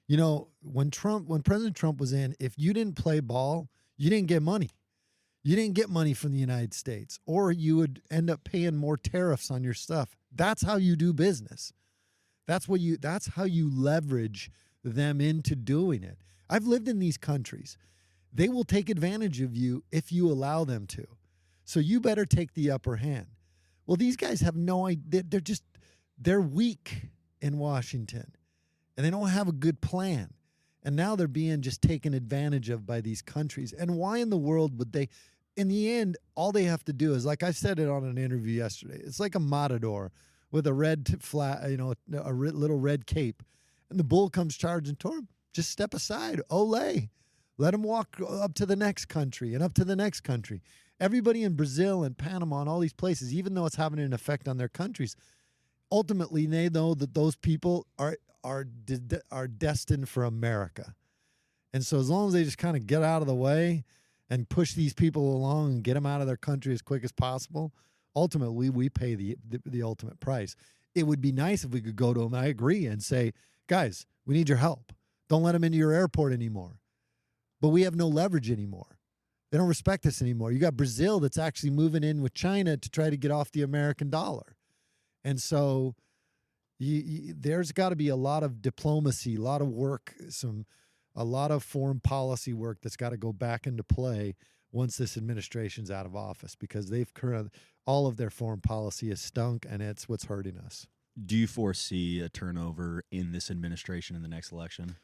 S2: When President Trump was in, if you didn't play ball, you didn't get money. You didn't get money from the United States, or you would end up paying more tariffs on your stuff. That's how you do business. That's how you leverage them into doing it. I've lived in these countries. They will take advantage of you if you allow them to. So you better take the upper hand. Well, these guys have no idea. They're weak in Washington, and they don't have a good plan. And now they're being just taken advantage of by these countries. And why in the world would they? In the end, all they have to do is, like I said it on an interview yesterday, it's like a matador with a red a little red cape. And the bull comes charging toward him. Just step aside. Olay. Let him walk up to the next country and up to the next country. Everybody in Brazil and Panama and all these places, even though it's having an effect on their countries, ultimately they know that those people are destined for America. And so as long as they just kind of get out of the way and push these people along and get them out of their country as quick as possible, ultimately we pay the ultimate price. It would be nice if we could go to them, I agree, and say, guys, we need your help. Don't let them into your airport anymore. But we have no leverage anymore. They don't respect us anymore. You got Brazil that's actually moving in with China to try to get off the American dollar. And so there's got to be a lot of diplomacy, a lot of work, a lot of foreign policy work that's got to go back into play once this administration's out of office, because all of their foreign policy is stunk, and it's what's hurting us.
S1: Do you foresee a turnover in this administration in the next election?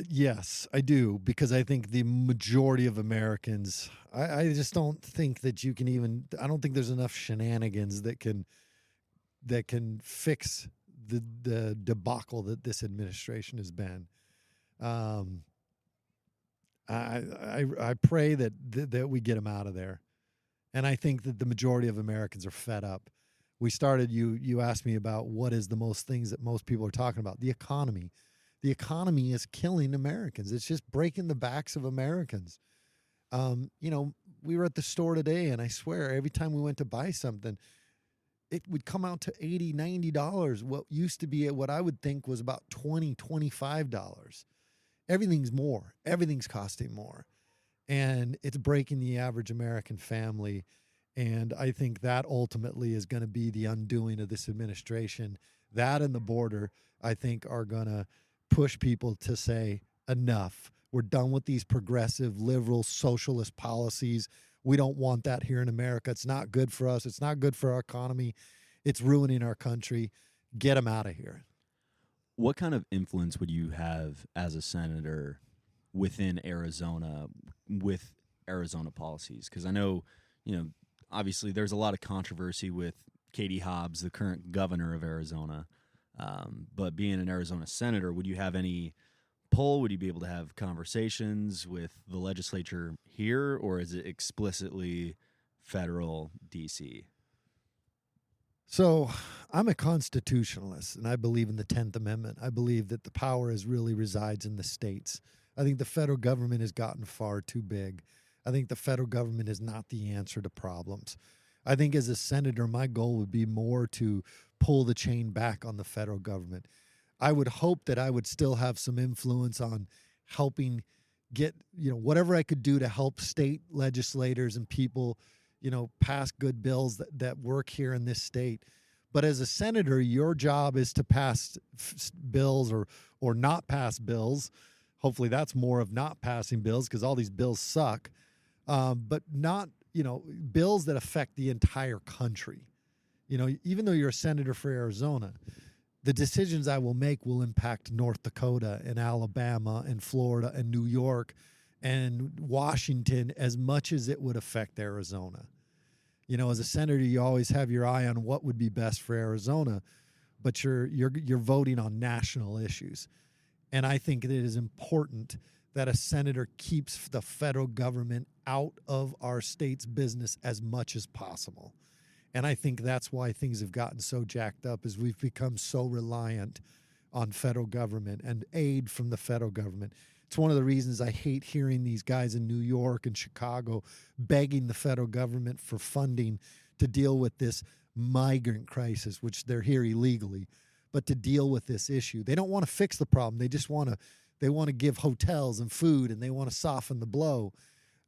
S2: Yes, I do, because I think the majority of Americans, I just don't think that you can even, I don't think there's enough shenanigans that can fix the debacle that this administration has been. Um, I pray that we get them out of there. And I think that the majority of Americans are fed up. We started, you asked me about what is the most things that most people are talking about. The economy. The economy is killing Americans. It's just breaking the backs of Americans. We were at the store today, and I swear every time we went to buy something, it would come out to $80, $90. What used to be at what I would think was about $20, $25. Everything's more. Everything's costing more. And it's breaking the average American family. And I think that ultimately is going to be the undoing of this administration. That and the border, I think, are going to push people to say, enough. We're done with these progressive, liberal, socialist policies. We don't want that here in America. It's not good for us. It's not good for our economy. It's ruining our country. Get them out of here.
S1: What kind of influence would you have as a senator within Arizona with Arizona policies? Because I know, obviously there's a lot of controversy with Katie Hobbs, the current governor of Arizona. But being an Arizona senator, would you have any pull? Would you be able to have conversations with the legislature here, or is it explicitly federal DC?
S2: So I'm a constitutionalist, and I believe in the 10th Amendment. I believe that the power really resides in the states. I think the federal government has gotten far too big. I think the federal government is not the answer to problems. I think as a senator, my goal would be more to pull the chain back on the federal government. I would hope that I would still have some influence on helping get, whatever I could do to help state legislators and people, pass good bills that work here in this state. But as a senator, your job is to pass bills or not pass bills. Hopefully that's more of not passing bills, because all these bills suck. But not, bills that affect the entire country. Even though you're a senator for Arizona, the decisions I will make will impact North Dakota and Alabama and Florida and New York and Washington as much as it would affect Arizona. As a senator, you always have your eye on what would be best for Arizona, but you're voting on national issues. And I think that it is important that a senator keeps the federal government out of our state's business as much as possible. And I think that's why things have gotten so jacked up, is we've become so reliant on federal government and aid from the federal government. It's one of the reasons I hate hearing these guys in New York and Chicago begging the federal government for funding to deal with this migrant crisis, which they're here illegally, but to deal with this issue. They don't want to fix the problem. They just want to give hotels and food, and they want to soften the blow.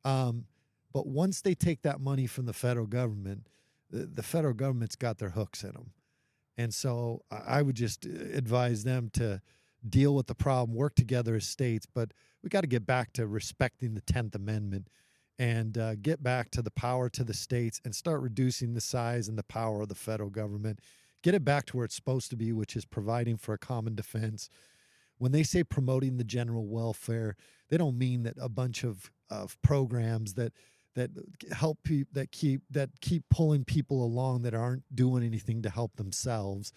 S2: But once they take that money from the federal government, the federal government's got their hooks in them. And so I would just advise them to deal with the problem, work together as states, but we got to get back to respecting the 10th Amendment and get back to the power to the states and start reducing the size and the power of the federal government. Get it back to where it's supposed to be, which is providing for a common defense. When they say promoting the general welfare, they don't mean that a bunch of programs that help that keep pulling people along that aren't doing anything to help themselves.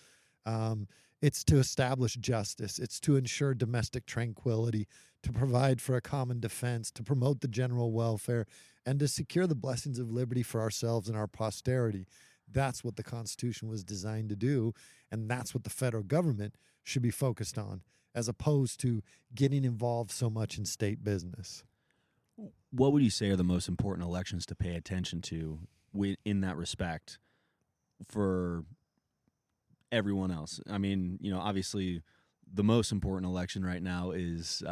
S2: It's to establish justice. It's to ensure domestic tranquility, to provide for a common defense, to promote the general welfare, and to secure the blessings of liberty for ourselves and our posterity. That's what the Constitution was designed to do, and that's what the federal government should be focused on, as opposed to getting involved so much in state business.
S1: What would you say are the most important elections to pay attention to in that respect for everyone else? I mean, obviously the most important election right now is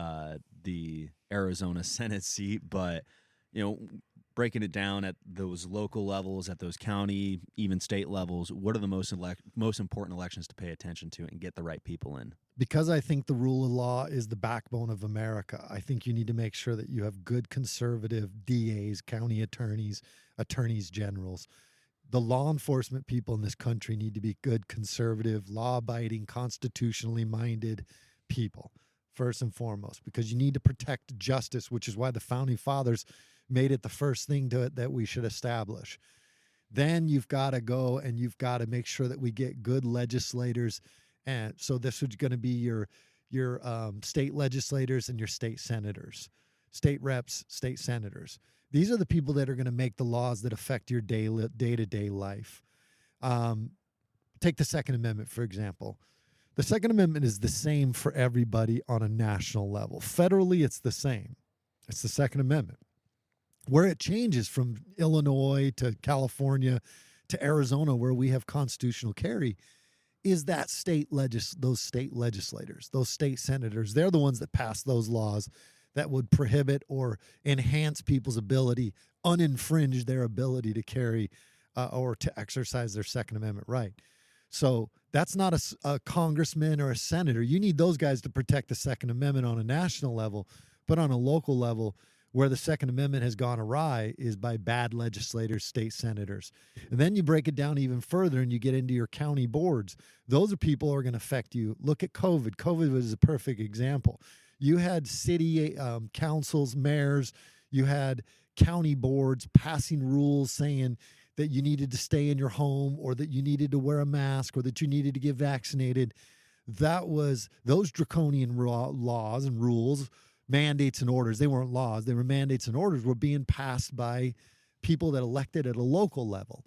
S1: the Arizona Senate seat, but, breaking it down at those local levels, at those county, even state levels, what are the most important elections to pay attention to and get the right people in?
S2: Because I think the rule of law is the backbone of America, I think you need to make sure that you have good conservative DAs, county attorneys, attorneys generals. The law enforcement people in this country need to be good, conservative, law-abiding, constitutionally minded people, first and foremost, because you need to protect justice, which is why the Founding Fathers made it the first thing that we should establish. Then you've got to go and you've got to make sure that we get good legislators. And so this is going to be your your state legislators and your state senators, state reps, state senators. These are the people that are going to make the laws that affect your day-to-day life. Take the Second Amendment, for example. The Second Amendment is the same for everybody on a national level. Federally, it's the same. It's the Second Amendment. Where it changes from Illinois to California to Arizona, where we have constitutional carry, is that those state legislators, those state senators. They're the ones that pass those laws that would prohibit or enhance people's ability, uninfringe their ability to carry or to exercise their Second Amendment right. So that's not a congressman or a senator. You need those guys to protect the Second Amendment on a national level, but on a local level, where the Second Amendment has gone awry is by bad legislators, state senators. And then you break it down even further and you get into your county boards. Those are people who are going to affect you. Look at COVID. COVID was a perfect example. You had city councils, mayors, you had county boards passing rules saying that you needed to stay in your home or that you needed to wear a mask or that you needed to get vaccinated. That was those draconian laws and rules, mandates and orders. They weren't laws. They were mandates and orders were being passed by people that elected at a local level.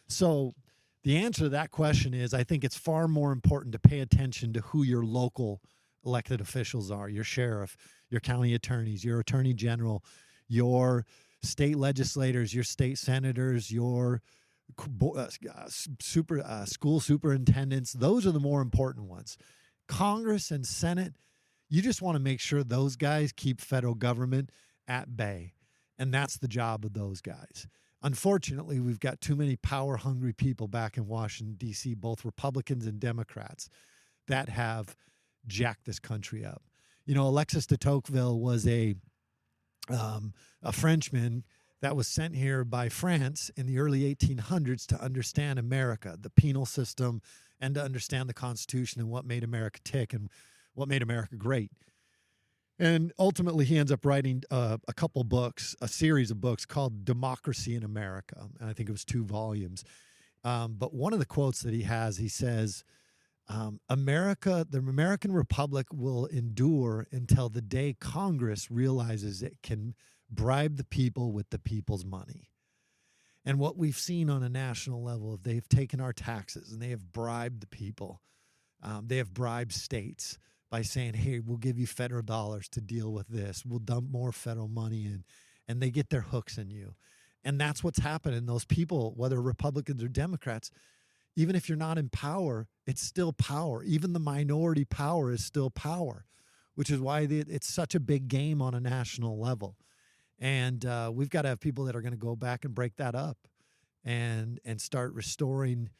S2: So the answer to that question is, I think it's far more important to pay attention to who your local elected officials are, your sheriff, your county attorneys, your attorney general, your state legislators, your state senators, your school superintendents. Those are the more important ones. Congress and Senate, you just want to make sure those guys keep federal government at bay. And that's the job of those guys. Unfortunately, we've got too many power-hungry people back in Washington, D.C., both Republicans and Democrats, that have jacked this country up. You know, Alexis de Tocqueville was a Frenchman that was sent here by France in the early 1800s to understand America, the penal system, and to understand the Constitution and what made America tick and what made America great. And ultimately, he ends up writing a couple books, a series of books called Democracy in America. And I think it was 2 volumes. But one of the quotes that he has, he says, the American Republic will endure until the day Congress realizes it can bribe the people with the people's money. And what we've seen on a national level, if they've taken our taxes and they have bribed the people, they have bribed states by saying, hey, we'll give you federal dollars to deal with this. We'll dump more federal money in. And they get their hooks in you. And that's what's happening. Those people, whether Republicans or Democrats, even if you're not in power, it's still power. Even the minority power is still power, which is why it's such a big game on a national level. And we've got to have people that are going to go back and break that up and start restoring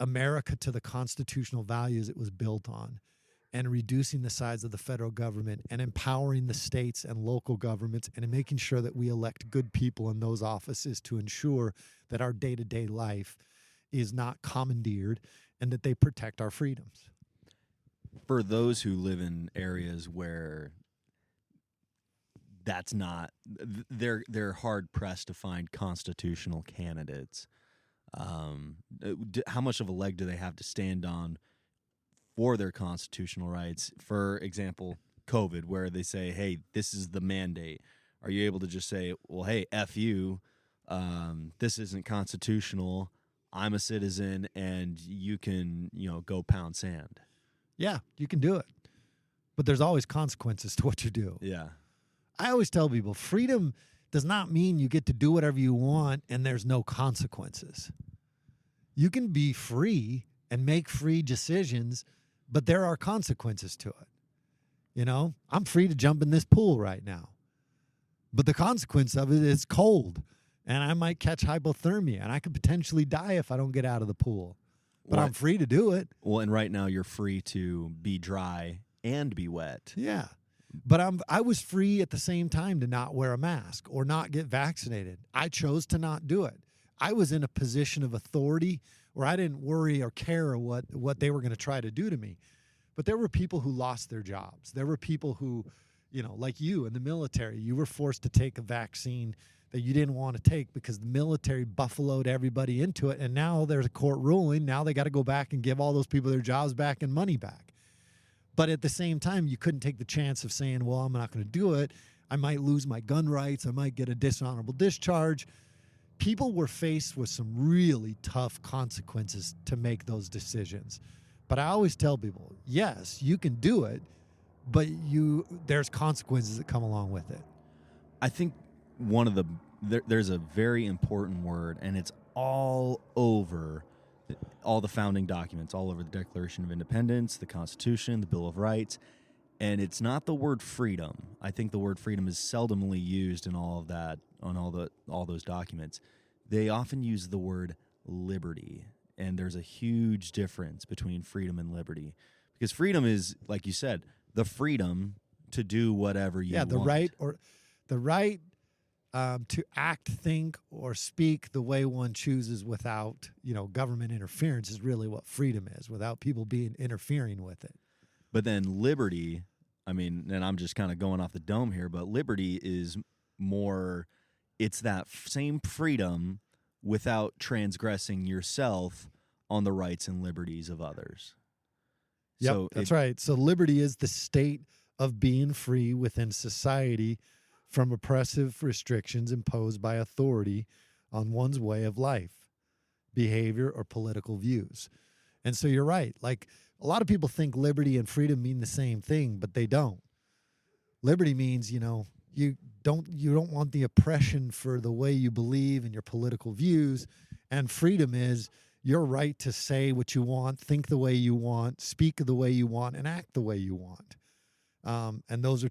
S2: America to the constitutional values it was built on, and reducing the size of the federal government and empowering the states and local governments and making sure that we elect good people in those offices to ensure that our day-to-day life is not commandeered and that they protect our freedoms.
S1: For those who live in areas where that's not, they're hard-pressed to find constitutional candidates, how much of a leg do they have to stand on for their constitutional rights? For example, COVID, where they say, hey, this is the mandate. Are you able to just say, well, hey, F you, this isn't constitutional, I'm a citizen, and you can, go pound sand?
S2: Yeah, you can do it. But there's always consequences to what you do.
S1: Yeah.
S2: I always tell people, freedom does not mean you get to do whatever you want and there's no consequences. You can be free and make free decisions, but there are consequences to it. I'm free to jump in this pool right now, but the consequence of it is cold, and I might catch hypothermia, and I could potentially die if I don't get out of the pool. But I'm free to do it.
S1: Well, and right now you're free to be dry and be wet.
S2: Yeah. But I was free at the same time to not wear a mask or not get vaccinated. I chose to not do it. I was in a position of authority where I didn't worry or care what they were going to try to do to me. But there were people who lost their jobs. There were people who, like you in the military, you were forced to take a vaccine that you didn't want to take because the military buffaloed everybody into it. And now there's a court ruling. Now they got to go back and give all those people their jobs back and money back. But at the same time, you couldn't take the chance of saying, well, I'm not going to do it. I might lose my gun rights. I might get a dishonorable discharge. People were faced with some really tough consequences to make those decisions. But I always tell people, yes, you can do it, but there's consequences that come along with it.
S1: I think there's a very important word, and it's all over all the founding documents, all over the Declaration of Independence, the Constitution, the Bill of Rights, and it's not the word freedom. I think the word freedom is seldomly used in all of that, on all those documents. They often use the word liberty, and there's a huge difference between freedom and liberty, because freedom is, like you said, the freedom to do whatever you want.
S2: The right to act, think, or speak the way one chooses without, government interference is really what freedom is, without people interfering with it.
S1: But then liberty, and I'm just kind of going off the dome here, but liberty is more, it's that same freedom without transgressing yourself on the rights and liberties of others.
S2: Yep, that's right. So liberty is the state of being free within society from oppressive restrictions imposed by authority on one's way of life, behavior, or political views. And so you're right. Like, a lot of people think liberty and freedom mean the same thing, but they don't. Liberty means, you don't want the oppression for the way you believe and your political views. And freedom is your right to say what you want, think the way you want, speak the way you want, and act the way you want. And those are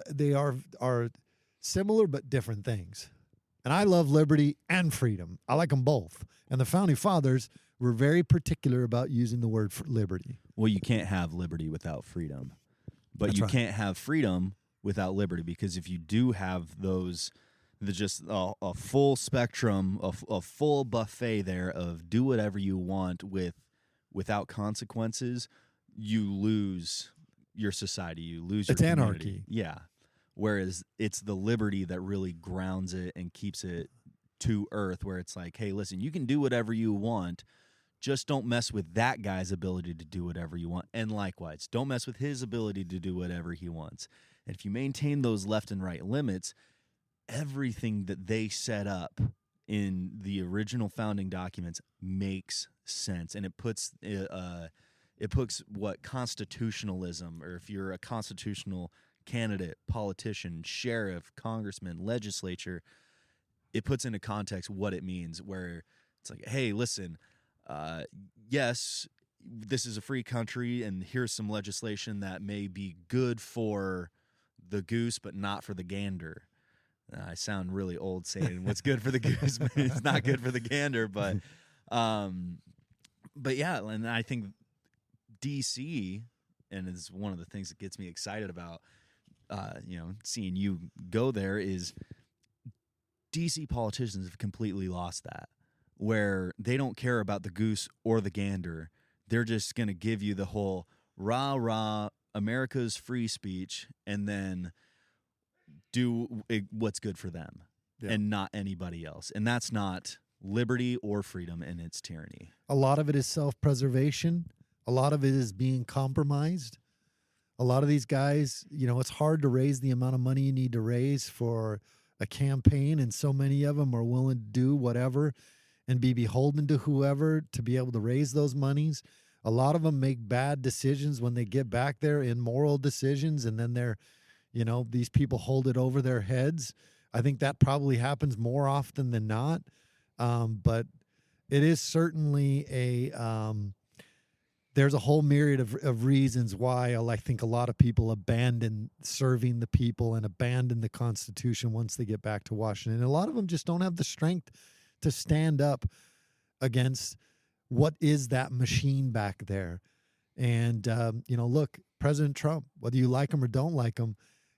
S2: they are similar but different things. And I love liberty and freedom. I like them both. And the Founding Fathers were very particular about using the word liberty.
S1: Well, you can't have liberty without freedom. But
S2: That's
S1: you
S2: right.
S1: can't have freedom without liberty, because if you do have those, just a full spectrum, a full buffet there of do whatever you want without consequences, you lose your society, you lose your community.
S2: Anarchy.
S1: Yeah. Whereas it's the liberty that really grounds it and keeps it to earth, where it's like, hey, listen, you can do whatever you want, just don't mess with that guy's ability to do whatever you want. And likewise, don't mess with his ability to do whatever he wants. And if you maintain those left and right limits, everything that they set up in the original founding documents makes sense. And it puts what constitutionalism, or if you're a constitutional candidate, politician, sheriff, congressman, legislature, it puts into context what it means, where it's like, hey, listen, yes, this is a free country, and here's some legislation that may be good for the goose, but not for the gander. I sound really old saying what's good for the goose, but it's not good for the gander. But yeah, and I think DC, and it's one of the things that gets me excited about, seeing you go there, is DC politicians have completely lost that, where they don't care about the goose or the gander. They're just going to give you the whole rah, America's free speech, and then do what's good for them and not anybody else. And that's not liberty or freedom, and it's tyranny.
S2: A lot of it is self-preservation. A lot of it is being compromised. A lot of these guys, it's hard to raise the amount of money you need to raise for a campaign, and so many of them are willing to do whatever and be beholden to whoever to be able to raise those monies. A lot of them make bad decisions when they get back there, immoral decisions, and then these people hold it over their heads. I think that probably happens more often than not. But it is certainly there's a whole myriad of reasons why I think a lot of people abandon serving the people and abandon the Constitution once they get back to Washington. And a lot of them just don't have the strength to stand up against what is that machine back there. And, look, President Trump, whether you like him or don't like him,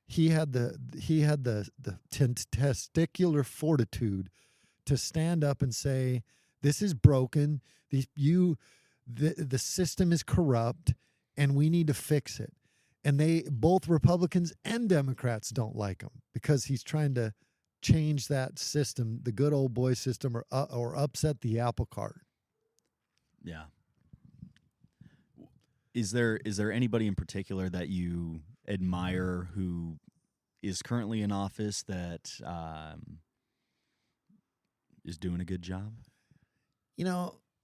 S2: he had the testicular fortitude to stand up and say, this is broken. The system is corrupt, and we need to fix it. And both Republicans and Democrats don't like him because he's trying to change that system, the good old boy system, or upset the apple cart.
S1: Yeah. is there anybody in particular that you admire who is currently in office that is doing a good job?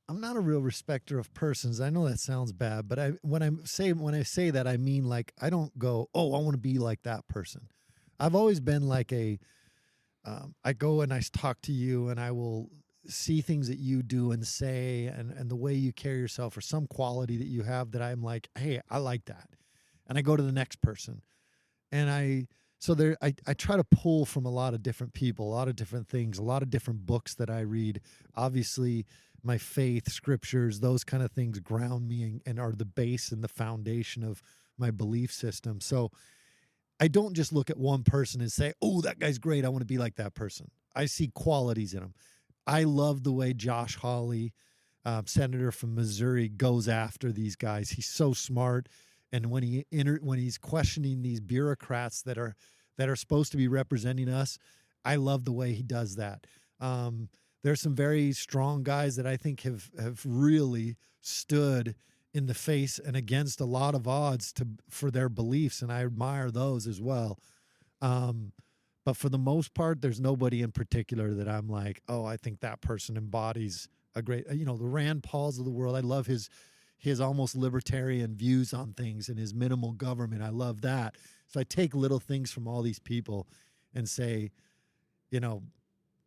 S2: I'm not a real respecter of persons. I know that sounds bad, but when I say that, I mean, like, I don't go, oh, I want to be like that person. I've always been like I go and I talk to you, and I will see things that you do and say, and the way you carry yourself, or some quality that you have that I'm like, hey, I like that. And I go to the next person. And I try to pull from a lot of different people, a lot of different things, a lot of different books that I read. Obviously, my faith, scriptures, those kind of things ground me and are the base and the foundation of my belief system. So I don't just look at one person and say, oh, that guy's great, I want to be like that person. I see qualities in him. I love the way Josh Hawley, senator from Missouri, goes after these guys. He's so smart. And when he's questioning these bureaucrats that are supposed to be representing us, I love the way he does that. There's some very strong guys that I think have really stood in the face and against a lot of odds for their beliefs, and I admire those as well. But for the most part, there's nobody in particular that I'm like, oh, I think that person embodies a great, the Rand Pauls of the world. I love his almost libertarian views on things and his minimal government. I love that. So I take little things from all these people and say,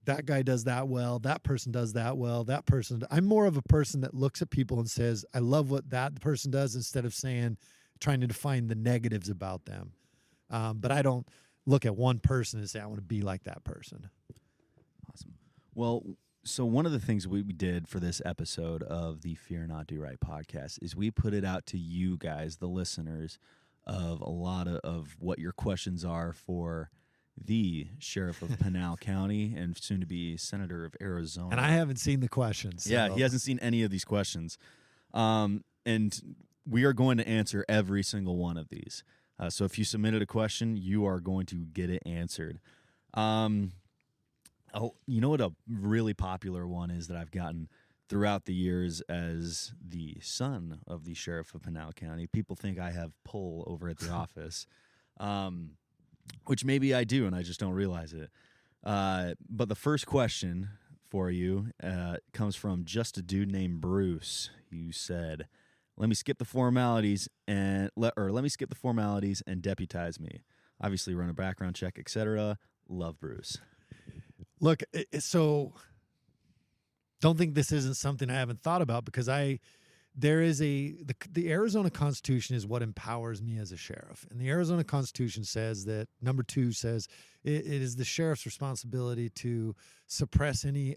S2: that guy does that well, that person does that well, that person. I'm more of a person that looks at people and says, I love what that person does, instead of trying to define the negatives about them. But I don't look at one person and say, I want to be like that person.
S1: Awesome. Well, so one of the things we did for this episode of the Fear Not Do Right podcast is we put it out to you guys, the listeners, of a lot of what your questions are for the sheriff of Pinal County and soon to be senator of Arizona.
S2: And I haven't seen the questions. So.
S1: Yeah, he hasn't seen any of these questions. And we are going to answer every single one of these. So if you submitted a question, you are going to get it answered. You know what a really popular one is that I've gotten throughout the years as the son of the sheriff of Pinal County? People think I have pull over at the office. Which maybe I do, and I just don't realize it. But the first question for you comes from just a dude named Bruce. You said, "Let me skip the formalities and let me skip the formalities and deputize me. Obviously, run a background check, etc. Love, Bruce."
S2: Look, so don't think this isn't something I haven't thought about, because the Arizona Constitution is what empowers me as a sheriff. And the Arizona Constitution says that, number 2 says, it is the sheriff's responsibility to suppress any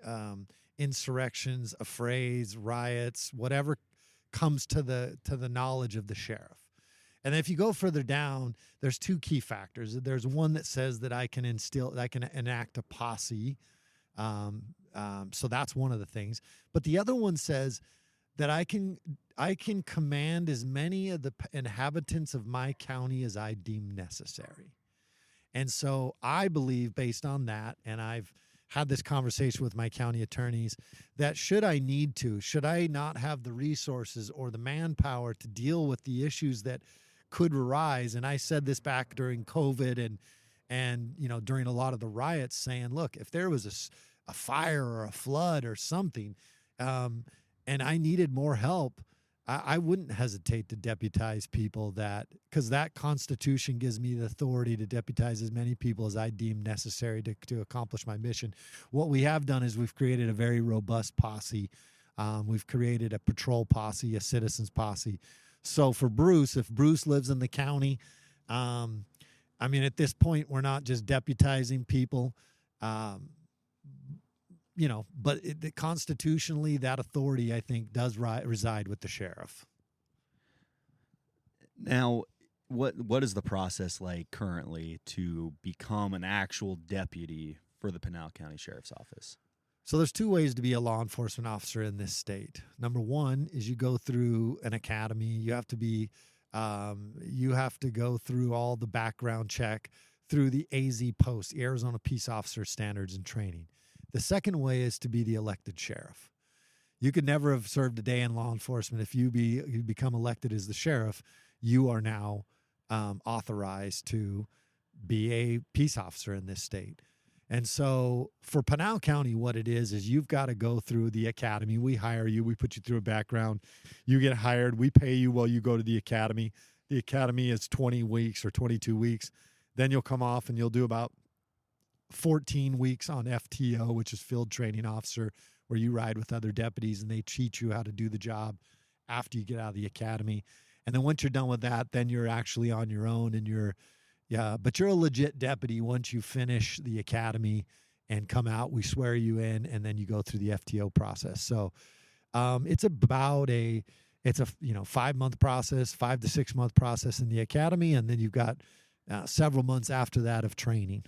S2: insurrections, affrays, riots, whatever comes to the knowledge of the sheriff. And if you go further down, there's 2 key factors. There's one that says that I can enact a posse. So that's one of the things. But the other one says that I can command as many of the inhabitants of my county as I deem necessary. And so I believe, based on that, and I've had this conversation with my county attorneys, that should I not have the resources or the manpower to deal with the issues that could arise, and I said this back during COVID and during a lot of the riots, saying, look, if there was a fire or a flood or something, and I needed more help, I wouldn't hesitate to deputize people, because that Constitution gives me the authority to deputize as many people as I deem necessary to accomplish my mission. What we have done is we've created a very robust posse. We've created a patrol posse, a citizens posse. So for Bruce, if Bruce lives in the county, at this point, we're not just deputizing people. But constitutionally, that authority, I think, does reside with the sheriff.
S1: Now, what is the process like currently to become an actual deputy for the Pinal County Sheriff's Office?
S2: So there's 2 ways to be a law enforcement officer in this state. Number 1 is you go through an academy. You have to go through all the background check through the AZ Post, the Arizona Peace Officer Standards and Training. The second way is to be the elected sheriff. You could never have served a day in law enforcement. If you become elected as the sheriff, you are now authorized to be a peace officer in this state. And so for Pinal County, what it is you've got to go through the academy. We hire you. We put you through a background. You get hired. We pay you while you go to the academy. The academy is 20 weeks or 22 weeks. Then you'll come off and you'll do about 14 weeks on FTO, which is Field Training Officer, where you ride with other deputies and they teach you how to do the job after you get out of the academy. And then once you're done with that, then you're actually on your own and but you're a legit deputy once you finish the academy and come out. We swear you in, and then you go through the FTO process. So it's about a 5-month process, 5 to 6 month process in the academy, and then you've got several months after that of training.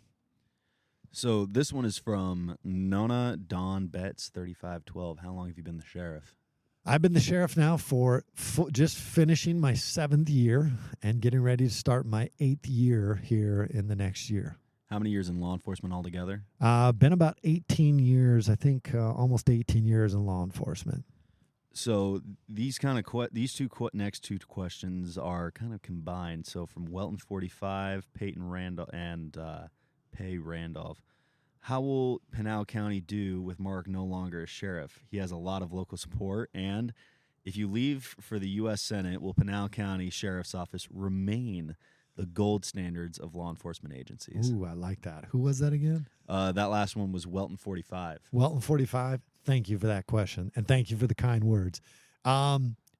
S1: So this one is from Nona Dawn Betts, 3512. How long have you been the sheriff?
S2: I've been the sheriff now for just finishing my 7th year and getting ready to start my 8th year here in the next year.
S1: How many years in law enforcement altogether?
S2: Been about 18 years, I think almost 18 years in law enforcement.
S1: So these next two questions are kind of combined. So from Welton 45, Peyton Randolph, and Pay Randolph. How will Pinal County do with Mark no longer as sheriff? He has a lot of local support, and if you leave for the U.S. Senate, will Pinal County Sheriff's Office remain the gold standards of law enforcement agencies?
S2: Ooh, I like that. Who was that again?
S1: That last one was Welton 45.
S2: Welton 45. Thank you for that question, and thank you for the kind words.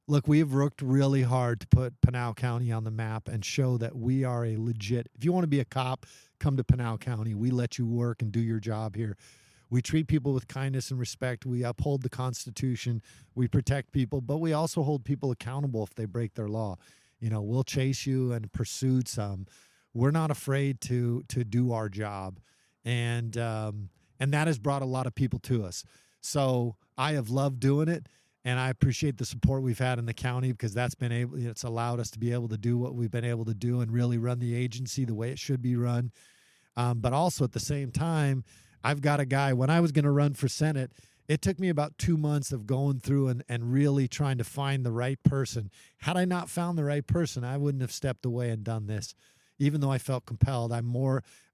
S2: Look, we have worked really hard to put Pinal County on the map and show that we are a legit. If you want to be a cop, come to Pinal County. We let you work and do your job here. We treat people with kindness and respect. We uphold the Constitution. We protect people, but we also hold people accountable if they break their law. We'll chase you and pursue some. We're not afraid to do our job, and that has brought a lot of people to us. So I have loved doing it. And I appreciate the support we've had in the county because it's allowed us to be able to do what we've been able to do and really run the agency the way it should be run. But also at the same time, I've got a guy, when I was going to run for Senate, it took me about 2 months of going through and really trying to find the right person. Had I not found the right person, I wouldn't have stepped away and done this. Even though I felt compelled, I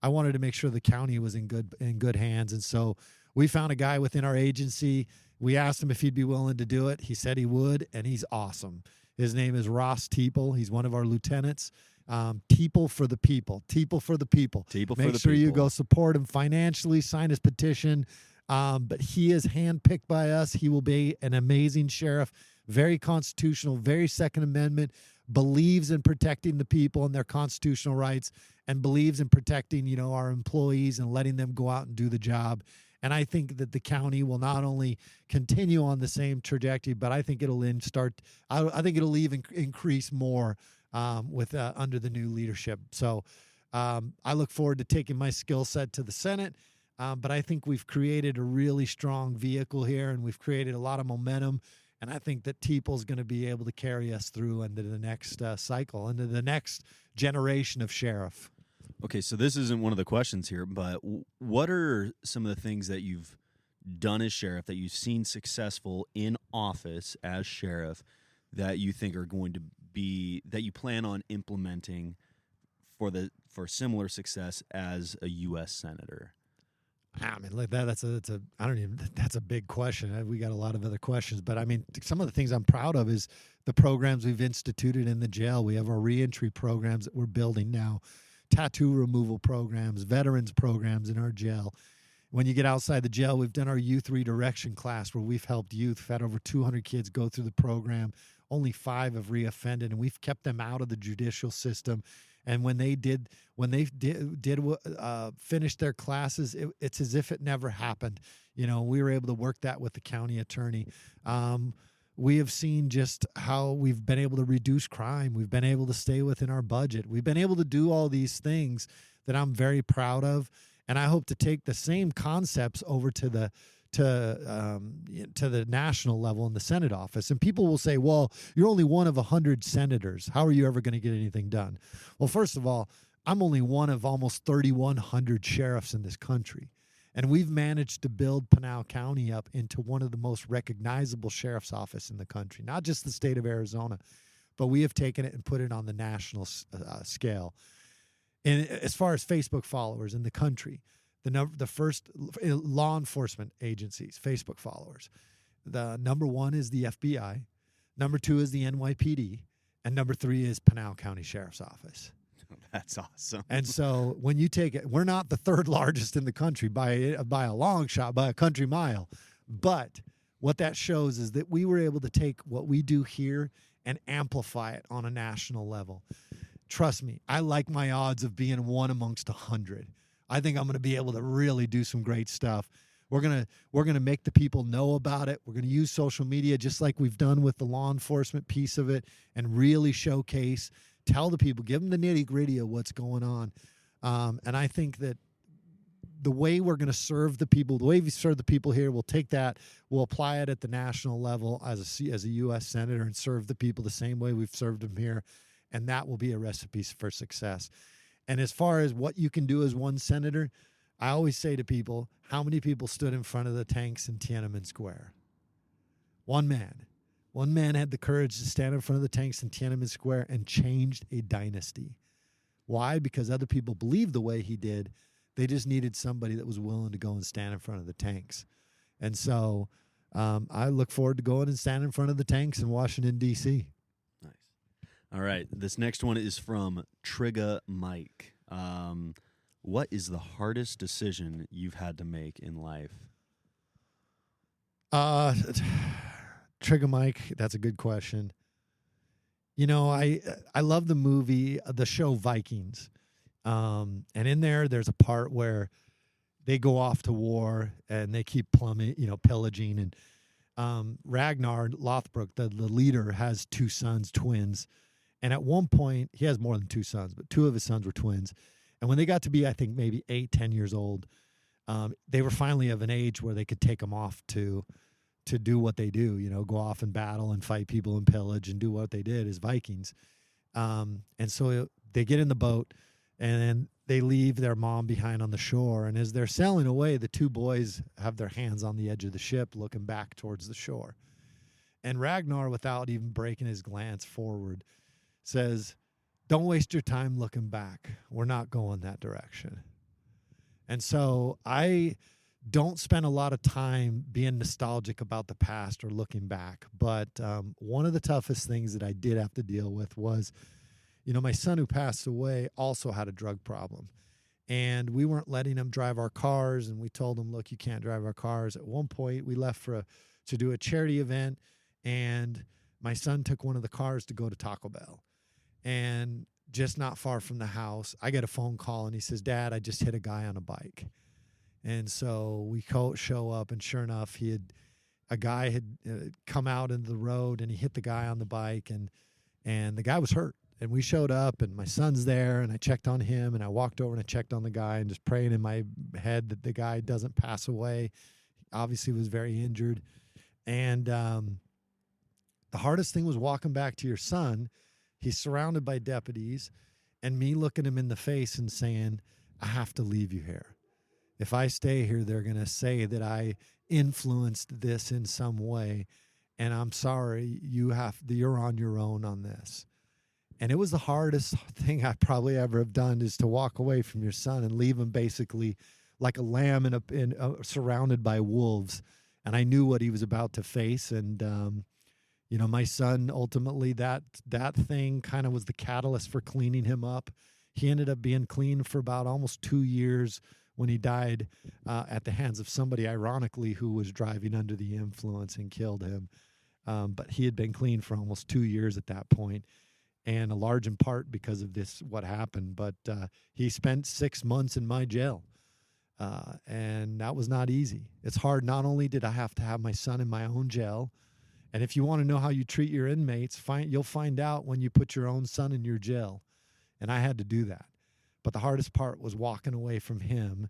S2: wanted to make sure the county was in good hands. And so we found a guy within our agency. We asked him if he'd be willing to do it. He said he would, and he's awesome. His name is Ross Teeple. He's one of our lieutenants. Teeple for the people. Teeple for the people. Make sure you go support him financially, sign his petition. But he is handpicked by us. He will be an amazing sheriff, very constitutional, very Second Amendment, believes in protecting the people and their constitutional rights, and believes in protecting, our employees and letting them go out and do the job. And I think that the county will not only continue on the same trajectory, but I think it'll even increase more with under the new leadership. So I look forward to taking my skill set to the Senate. But I think we've created a really strong vehicle here, and we've created a lot of momentum. And I think that Teeple's going to be able to carry us through into the next cycle, into the next generation of sheriff.
S1: Okay, so this isn't one of the questions here, but what are some of the things that you've done as sheriff, that you've seen successful in office as sheriff, that you think are going to be, that you plan on implementing for similar success as a U.S. Senator?
S2: I mean, like that's a big question. We got a lot of other questions, but I mean, some of the things I'm proud of is the programs we've instituted in the jail. We have our reentry programs that we're building now, tattoo removal programs, veterans programs in our jail. When you get outside the jail, we've done our youth redirection class where we've helped youth. We've had over 200 kids go through the program. Only 5 have reoffended, and we've kept them out of the judicial system. And when they finish their classes, it's as if it never happened. We were able to work that with the county attorney. We have seen just how we've been able to reduce crime. We've been able to stay within our budget. We've been able to do all these things that I'm very proud of, and I hope to take the same concepts over to the national level in the Senate office. And people will say, well, you're only one of 100 senators. How are you ever going to get anything done? Well, first of all, I'm only one of almost 3,100 sheriffs in this country. And we've managed to build Pinal County up into one of the most recognizable sheriff's office in the country, not just the state of Arizona, but we have taken it and put it on the national scale. And as far as Facebook followers in the country, the first law enforcement agencies, Facebook followers, the number one is the FBI, number two is the NYPD, and number three is Pinal County Sheriff's Office.
S1: That's awesome.
S2: And so when you take it, we're not the third largest in the country by a long shot, by a country mile. But what that shows is that we were able to take what we do here and amplify it on a national level. Trust me, I like my odds of being one amongst 100. I think I'm going to be able to really do some great stuff. We're gonna make the people know about it. We're going to use social media just like we've done with the law enforcement piece of it and really showcase, tell the people, give them the nitty-gritty of what's going on. And I think that the way we're going to serve the people, the way we serve the people here, we'll take that, we'll apply it at the national level as a U.S. Senator and serve the people the same way we've served them here. And that will be a recipe for success. And as far as what you can do as one senator, I always say to people, how many people stood in front of the tanks in Tiananmen Square? One man. One man had the courage to stand in front of the tanks in Tiananmen Square and changed a dynasty. Why? Because other people believed the way he did. They just needed somebody that was willing to go and stand in front of the tanks. And so I look forward to going and standing in front of the tanks in Washington, D.C.
S1: Nice. All right. This next one is from Trigga Mike. What is the hardest decision you've had to make in life?
S2: Trigga Mike, that's a good question. You know, I love the show Vikings. And in there's a part where they go off to war and they keep pillaging. And Ragnar Lothbrok, the leader, has two sons, twins. And at one point, he has more than two sons, but two of his sons were twins. And when they got to be, I think, maybe 8-10 years old, they were finally of an age where they could take them off to do what they do, go off and battle and fight people and pillage and do what they did as Vikings. And so they get in the boat and then they leave their mom behind on the shore. And as they're sailing away, the two boys have their hands on the edge of the ship looking back towards the shore. And Ragnar, without even breaking his glance forward, says, "Don't waste your time looking back. We're not going that direction." And so I don't spend a lot of time being nostalgic about the past or looking back. But one of the toughest things that I did have to deal with was, my son who passed away also had a drug problem. And we weren't letting him drive our cars. And we told him, look, you can't drive our cars. At one point, we left to do a charity event. And my son took one of the cars to go to Taco Bell. And just not far from the house, I get a phone call and he says, "Dad, I just hit a guy on a bike." And so we show up, and sure enough, a guy had come out into the road and he hit the guy on the bike, and the guy was hurt. And we showed up, and my son's there, and I checked on him, and I walked over and I checked on the guy and just praying in my head that the guy doesn't pass away. He obviously was very injured. And the hardest thing was walking back to your son. He's surrounded by deputies, and me looking him in the face and saying, "I have to leave you here. If I stay here, they're going to say that I influenced this in some way, and I'm sorry, you're on your own on this." And it was the hardest thing I probably ever have done, is to walk away from your son and leave him basically like a lamb surrounded by wolves. And I knew what he was about to face, and my son, ultimately, that thing kind of was the catalyst for cleaning him up. He ended up being clean for about almost 2 years when he died at the hands of somebody, ironically, who was driving under the influence and killed him. But he had been clean for almost 2 years at that point, and a large in part because of what happened. But he spent 6 months in my jail, and that was not easy. It's hard. Not only did I have to have my son in my own jail, and if you want to know how you treat your inmates, you'll find out when you put your own son in your jail. And I had to do that. But the hardest part was walking away from him,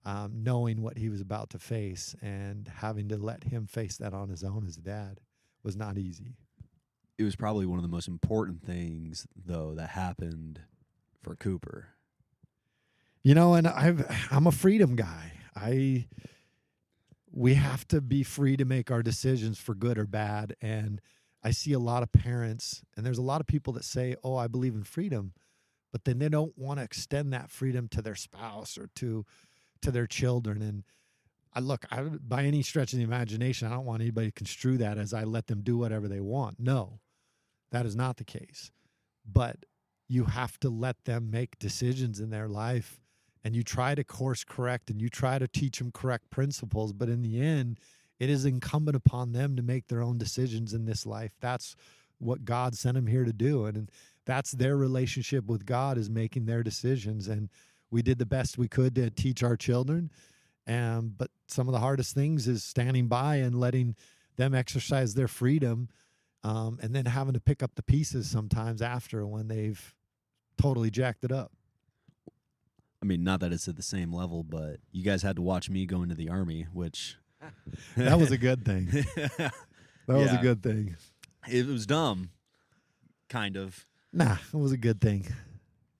S2: knowing what he was about to face, and having to let him face that on his own as a dad was not easy.
S1: It was probably one of the most important things, though, that happened for Cooper.
S2: And I'm a freedom guy. We have to be free to make our decisions for good or bad. And I see a lot of parents, and there's a lot of people that say, oh, I believe in freedom, but then they don't want to extend that freedom to their spouse or to their children. And by any stretch of the imagination, I don't want anybody to construe that as I let them do whatever they want. No, that is not the case. But you have to let them make decisions in their life, and you try to course correct and you try to teach them correct principles. But in the end, it is incumbent upon them to make their own decisions in this life. That's what God sent them here to do. And that's their relationship with God, is making their decisions. And we did the best we could to teach our children. But some of the hardest things is standing by and letting them exercise their freedom, and then having to pick up the pieces sometimes after when they've totally jacked it up.
S1: I mean, not that it's at the same level, but you guys had to watch me go into the Army, which...
S2: That was a good thing. That was a good thing.
S1: It was dumb, kind of.
S2: Nah, it was a good thing.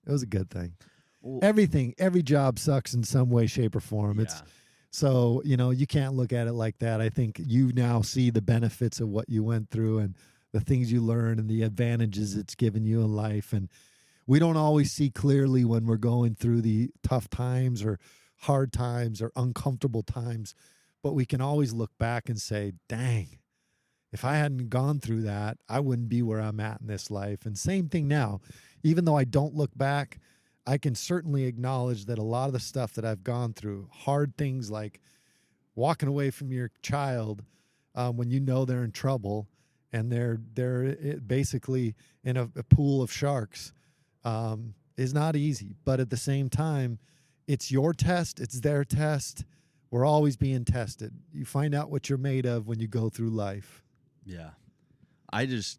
S2: It was a good thing.
S1: Well,
S2: every job sucks in some way, shape, or form.
S1: yeah.
S2: It's so, you can't look at it like that. I think you now see the benefits of what you went through and the things you learned and the advantages it's given you in life. And we don't always see clearly when we're going through the tough times or hard times or uncomfortable times, but we can always look back and say, dang, if I hadn't gone through that, I wouldn't be where I'm at in this life. And same thing now. Even though I don't look back, I can certainly acknowledge that a lot of the stuff that I've gone through, hard things like walking away from your child when you know they're in trouble and they're basically in a pool of sharks, is not easy. But at the same time, it's your test, it's their test. We're always being tested. You find out what you're made of when you go through life.
S1: Yeah. I think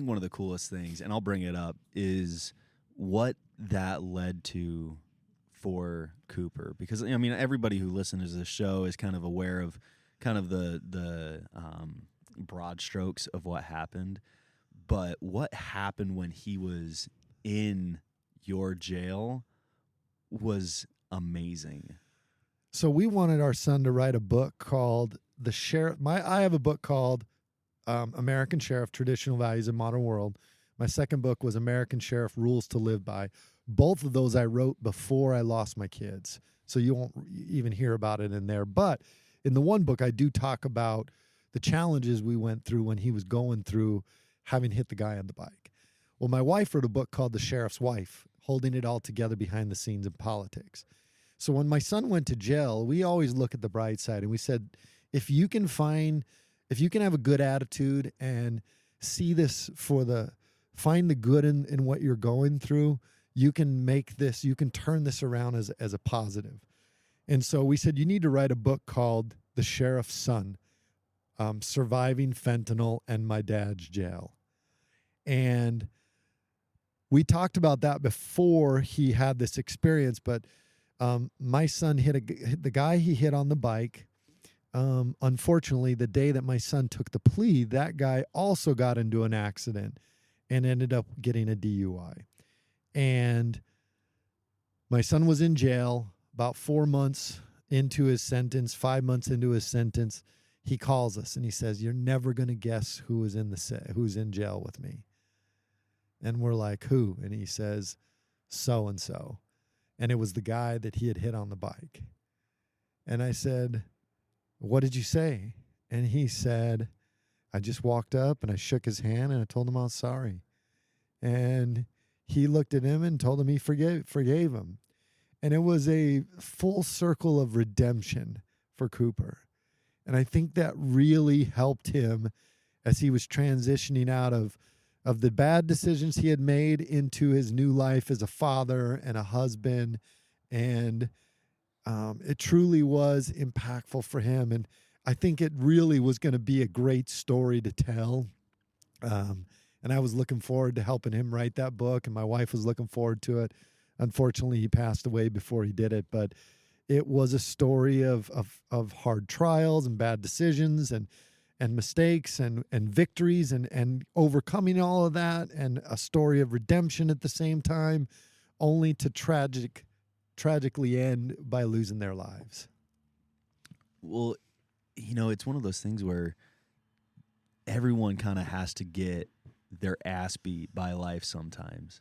S1: one of the coolest things, and I'll bring it up, is what that led to for Cooper. Because, I mean, everybody who listens to this show is kind of aware of kind of the broad strokes of what happened. But what happened when he was in your jail was amazing.
S2: So we wanted our son to write a book called The Sheriff. I have a book called American Sheriff, Traditional Values in Modern World. My second book was American Sheriff, Rules to Live By. Both of those I wrote before I lost my kids, so you won't even hear about it in there. But in the one book, I do talk about the challenges we went through when he was going through having hit the guy on the bike. Well, my wife wrote a book called The Sheriff's Wife, holding it all together behind the scenes in politics. So when my son went to jail, we always look at the bright side, and we said, if you can have a good attitude and see this find the good in what you're going through, you can turn this around as a positive. And so we said, you need to write a book called The Sheriff's Son, Surviving Fentanyl and My Dad's Jail. And we talked about that before he had this experience, but my son hit the guy he hit on the bike. Unfortunately, the day that my son took the plea, that guy also got into an accident and ended up getting a DUI. And my son was in jail about 4 months into his sentence, 5 months into his sentence. He calls us and he says, "You're never going to guess who's in jail with me." And we're like, "Who?" And he says, "So-and-so." And it was the guy that he had hit on the bike. And I said, "What did you say?" And he said, "I just walked up and I shook his hand and I told him I was sorry." And he looked at him and told him he forgave him. And it was a full circle of redemption for Cooper. And I think that really helped him as he was transitioning out of the bad decisions he had made into his new life as a father and a husband. And it truly was impactful for him. And I think it really was going to be a great story to tell. And I was looking forward to helping him write that book, and my wife was looking forward to it. Unfortunately, he passed away before he did it, but it was a story of hard trials and bad decisions and mistakes and victories and overcoming all of that, and a story of redemption at the same time, only to tragic tragically end by losing their lives?
S1: Well, it's one of those things where everyone kind of has to get their ass beat by life sometimes.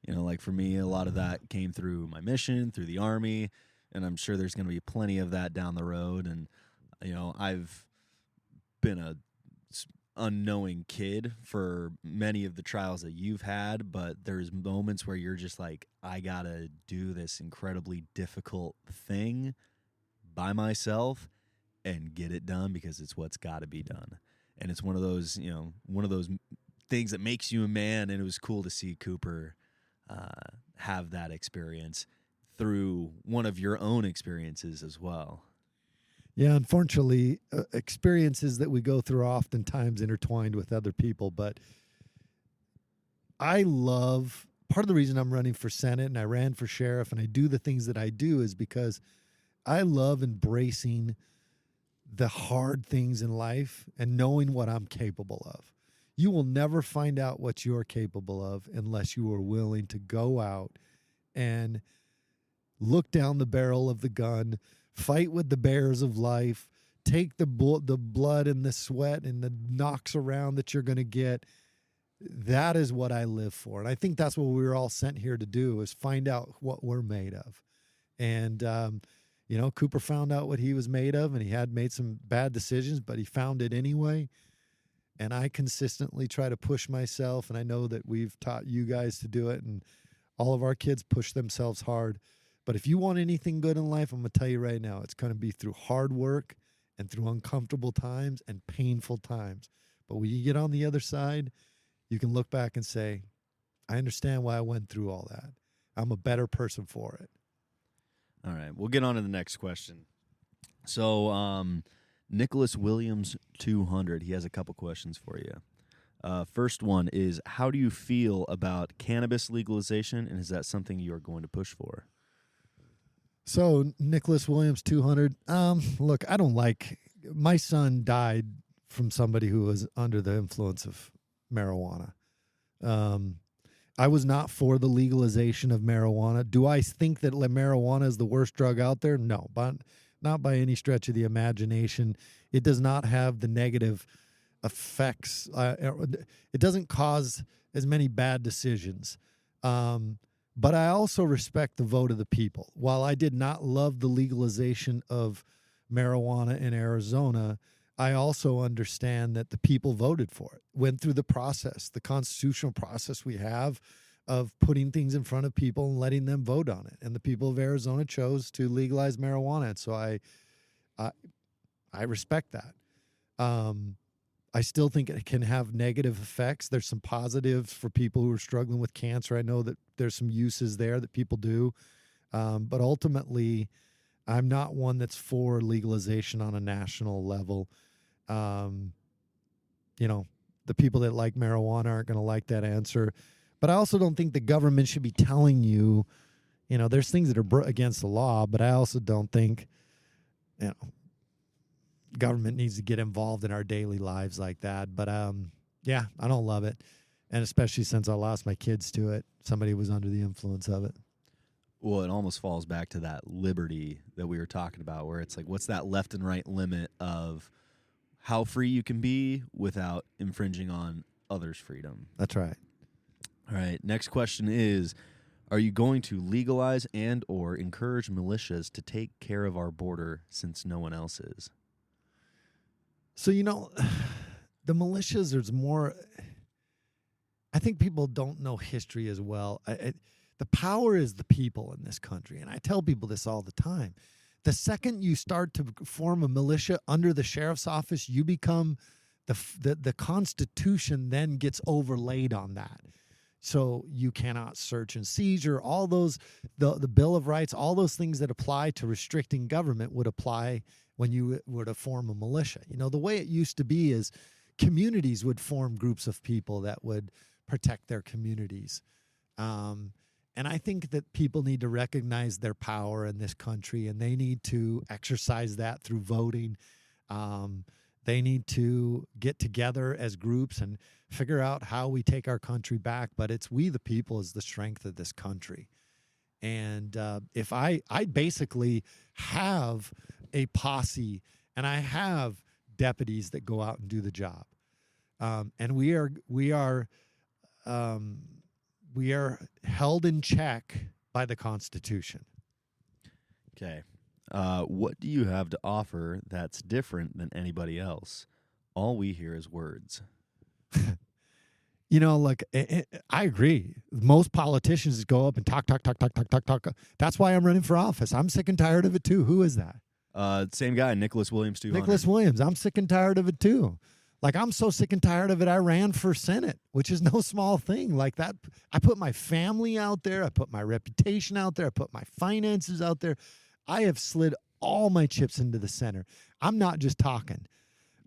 S1: Like for me, a lot of that came through my mission, through the Army, and I'm sure there's going to be plenty of that down the road. And, I've been a unknowing kid for many of the trials that you've had, but there's moments where you're just like, I got to do this incredibly difficult thing by myself and get it done because it's what's got to be done. And it's one of those things that makes you a man. And it was cool to see Cooper have that experience through one of your own experiences as well.
S2: Yeah, unfortunately, experiences that we go through are oftentimes intertwined with other people. But part of the reason I'm running for Senate and I ran for sheriff and I do the things that I do is because I love embracing the hard things in life and knowing what I'm capable of. You will never find out what you're capable of unless you are willing to go out and look down the barrel of the gun, fight with the bears of life, take the blood and the sweat and the knocks around that you're going to get. That is what I live for. And I think that's what we were all sent here to do, is find out what we're made of. And, Cooper found out what he was made of, and he had made some bad decisions, but he found it anyway. And I consistently try to push myself, and I know that we've taught you guys to do it, and all of our kids push themselves hard. But if you want anything good in life, I'm going to tell you right now, it's going to be through hard work and through uncomfortable times and painful times. But when you get on the other side, you can look back and say, I understand why I went through all that. I'm a better person for it.
S1: All right, we'll get on to the next question. So, Nicholas Williams 200, he has a couple questions for you. First one is, how do you feel about cannabis legalization, and is that something you are going to push for?
S2: So, Nicholas Williams 200, look, I don't like, my son died from somebody who was under the influence of marijuana. I was not for the legalization of marijuana. Do I think that marijuana is the worst drug out there? No, but not by any stretch of the imagination. It does not have the negative effects. It doesn't cause as many bad decisions. But I also respect the vote of the people. While I did not love the legalization of marijuana in Arizona, I also understand that the people voted for it, went through the process, the constitutional process we have of putting things in front of people and letting them vote on it. And the people of Arizona chose to legalize marijuana. And so I respect that. I still think it can have negative effects. There's some positives for people who are struggling with cancer. I know that there's some uses there that people do. But ultimately, I'm not one that's for legalization on a national level. The people that like marijuana aren't going to like that answer. But I also don't think the government should be telling you, there's things that are against the law, but I also don't think, government needs to get involved in our daily lives like that. But, I don't love it. And especially since I lost my kids to it, somebody was under the influence of it.
S1: Well, it almost falls back to that liberty that we were talking about, where it's like, what's that left and right limit of how free you can be without infringing on others' freedom?
S2: That's right.
S1: All right. Next question is, are you going to legalize and or encourage militias to take care of our border since no one else is?
S2: So, the militias, there's more. I think people don't know history as well. The power is the people in this country. And I tell people this all the time. The second you start to form a militia under the sheriff's office, you become the Constitution then gets overlaid on that. So you cannot search and seizure, all those, the Bill of Rights, all those things that apply to restricting government would apply when you were to form a militia. The way it used to be is communities would form groups of people that would protect their communities. And I think that people need to recognize their power in this country, and they need to exercise that through voting. They need to get together as groups and figure out how we take our country back. But it's we, the people, is the strength of this country. And if I basically have a posse and I have deputies that go out and do the job, and we are held in check by the Constitution.
S1: Okay. What do you have to offer that's different than anybody else? All we hear is words.
S2: You know, like I agree. Most politicians go up and talk. That's why I'm running for office. I'm sick and tired of it too. Who is that?
S1: Same guy, Nicholas Williams, 200.
S2: Nicholas Williams. I'm sick and tired of it too. Like, I'm so sick and tired of it, I ran for Senate, which is no small thing. Like that, I put my family out there. I put my reputation out there. I put my finances out there. I have slid all my chips into the center. I'm not just talking.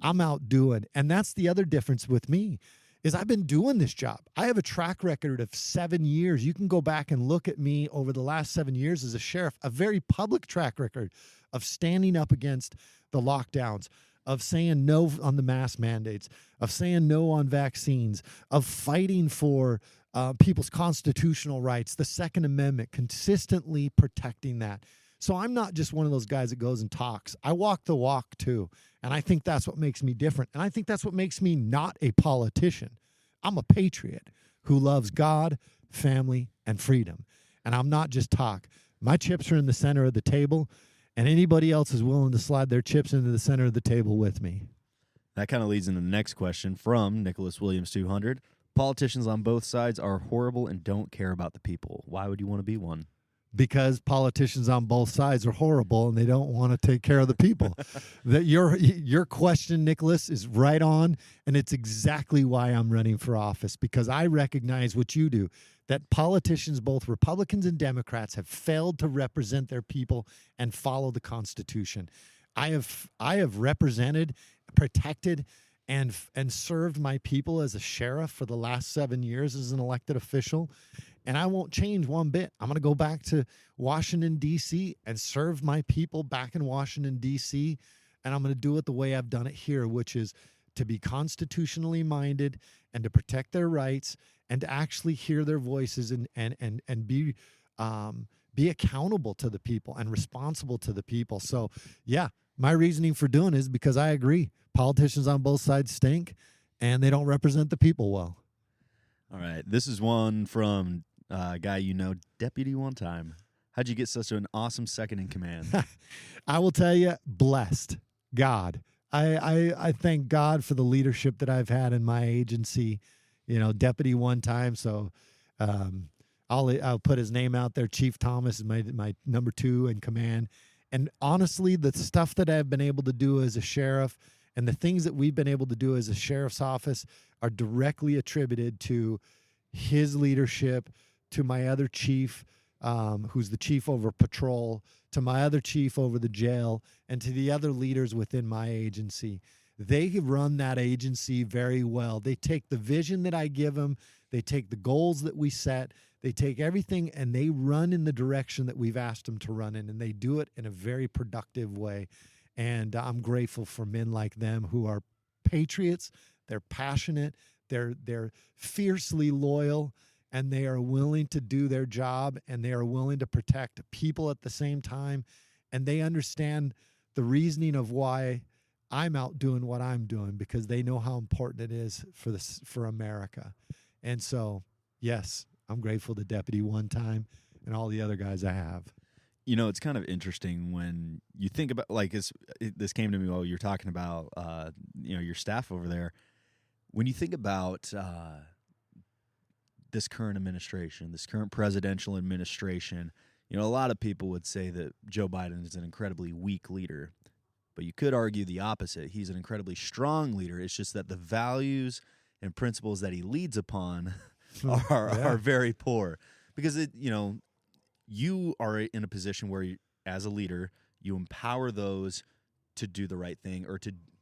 S2: I'm out doing. And that's the other difference with me is I've been doing this job. I have a track record of 7 years. You can go back and look at me over the last 7 years as a sheriff, a very public track record of standing up against the lockdowns, of saying no on the mask mandates, of saying no on vaccines, of fighting for people's constitutional rights, the Second Amendment, consistently protecting that. So I'm not just one of those guys that goes and talks. I walk the walk too. And I think that's what makes me different. And I think that's what makes me not a politician. I'm a patriot who loves God, family, and freedom. And I'm not just talk. My chips are in the center of the table, and anybody else is willing to slide their chips into the center of the table with me.
S1: That kind of leads into the next question from Nicholas Williams, 200. Politicians on both sides are horrible and don't care about the people. Why would you want to be one?
S2: Because politicians on both sides are horrible and they don't want to take care of the people. That your question, Nicholas, is right on, and it's exactly why I'm running for office, because I recognize what you do, that politicians, both Republicans and Democrats, have failed to represent their people and follow the Constitution. I have represented, protected, and served my people as a sheriff for the last 7 years as an elected official. And I won't change one bit. I'm going to go back to Washington, D.C. and serve my people back in Washington, D.C. And I'm going to do it the way I've done it here, which is to be constitutionally minded and to protect their rights and to actually hear their voices and be accountable to the people and responsible to the people. So, yeah, my reasoning for doing it is because I agree. Politicians on both sides stink and they don't represent the people well.
S1: All right. This is one from a guy you know, Deputy One Time. How'd you get such an awesome second in command?
S2: I will tell you, blessed. God. I thank God for the leadership that I've had in my agency, you know, Deputy One Time. So I'll put his name out there. Chief Thomas is my number 2 in command. And honestly, the stuff that I've been able to do as a sheriff and the things that we've been able to do as a sheriff's office are directly attributed to his leadership, to my other chief, who's the chief over patrol, to my other chief over the jail, and to the other leaders within my agency. They run that agency very well. They take the vision that I give them, they take the goals that we set, they take everything and they run in the direction that we've asked them to run in, and they do it in a very productive way. And I'm grateful for men like them who are patriots. They're passionate, they're fiercely loyal, and they are willing to do their job, and they are willing to protect people at the same time. And they understand the reasoning of why I'm out doing what I'm doing, because they know how important it is for America. And so, yes, I'm grateful to Deputy One Time and all the other guys I have.
S1: You know, it's kind of interesting when you think about, like, this came to me while you're talking about, your staff over there. When you think about this current administration, this current presidential administration, you know, a lot of people would say that Joe Biden is an incredibly weak leader, but you could argue the opposite. He's an incredibly strong leader. It's just that the values and principles that he leads upon are very poor, because you are in a position where as a leader, you empower those to do the right thing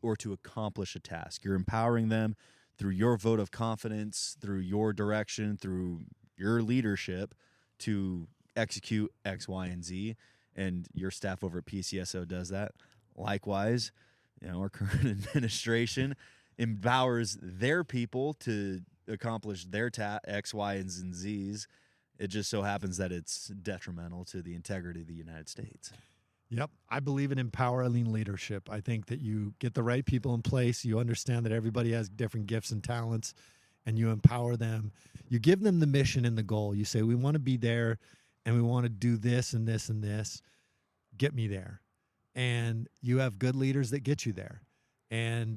S1: or to accomplish a task. You're empowering them through your vote of confidence, through your direction, through your leadership to execute X, Y, and Z. And your staff over at PCSO does that. Likewise, our current administration empowers their people to accomplish their X, Y, and Z's. It just so happens that it's detrimental to the integrity of the United States.
S2: Yep. I believe in empowering leadership. I think that you get the right people in place. You understand that everybody has different gifts and talents, and you empower them. You give them the mission and the goal. You say, we want to be there, and we want to do this and this and this. Get me there. And you have good leaders that get you there. And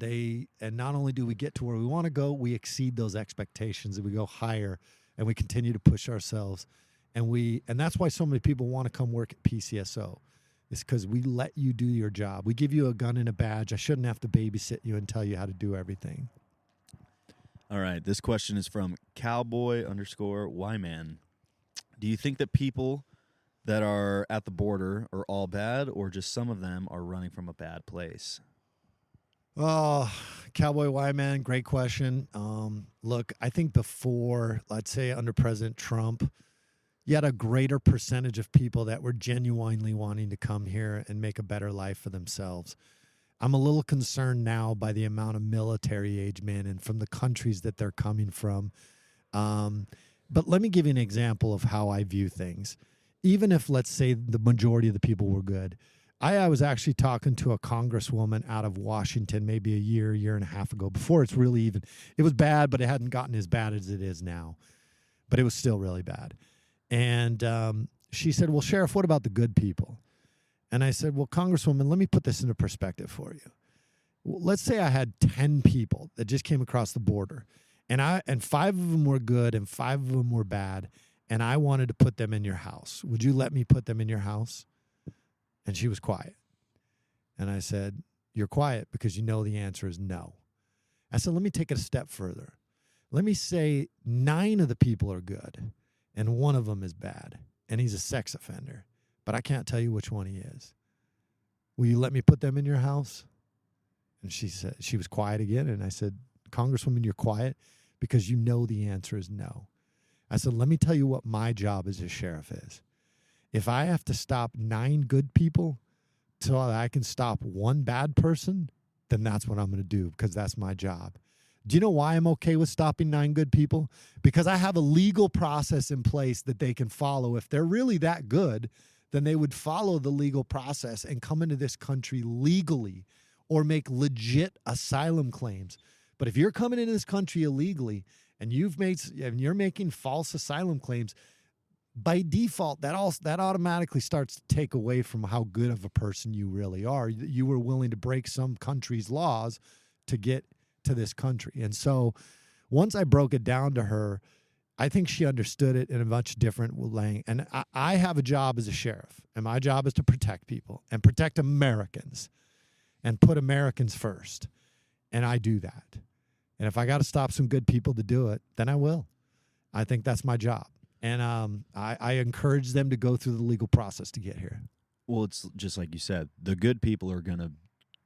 S2: not only do we get to where we want to go, we exceed those expectations and we go higher and we continue to push ourselves. And that's why so many people want to come work at PCSO. It's because we let you do your job. We give you a gun and a badge. I shouldn't have to babysit you and tell you how to do everything.
S1: All right. This question is from Cowboy_Yman. Do you think that people that are at the border are all bad, or just some of them are running from a bad place?
S2: Oh, Cowboy Yman, great question. Look, I think before, let's say under President Trump, you had a greater percentage of people that were genuinely wanting to come here and make a better life for themselves. I'm a little concerned now by the amount of military age men and from the countries that they're coming from. But let me give you an example of how I view things. Even if, let's say, the majority of the people were good. I was actually talking to a congresswoman out of Washington maybe a year and a half ago, before it's really even, it was bad, but it hadn't gotten as bad as it is now. But it was still really bad. And she said, well, Sheriff, what about the good people? And I said, well, Congresswoman, let me put this into perspective for you. Let's say I had 10 people that just came across the border, and 5 of them were good and 5 of them were bad, and I wanted to put them in your house. Would you let me put them in your house? And she was quiet. And I said, you're quiet because you know the answer is no. I said, let me take it a step further. Let me say 9 of the people are good and 1 of them is bad, and he's a sex offender, but I can't tell you which one he is. Will you let me put them in your house? And she said, she was quiet again. And I said, Congresswoman, you're quiet because you know the answer is no. I said, let me tell you what my job as a sheriff is. If I have to stop 9 good people so that I can stop 1 bad person, then that's what I'm going to do because that's my job. Do you know why I'm okay with stopping 9 good people? Because I have a legal process in place that they can follow. If they're really that good, then they would follow the legal process and come into this country legally or make legit asylum claims. But if you're coming into this country illegally and you're making false asylum claims, by default, that automatically starts to take away from how good of a person you really are. You were willing to break some country's laws to get to this country. And so once I broke it down to her, I think she understood it in a much different way. And I have a job as a sheriff, and my job is to protect people and protect Americans and put Americans first. And I do that. And if I got to stop some good people to do it, then I will. I think that's my job. And I encourage them to go through the legal process to get here.
S1: Well, it's just like you said, the good people are going to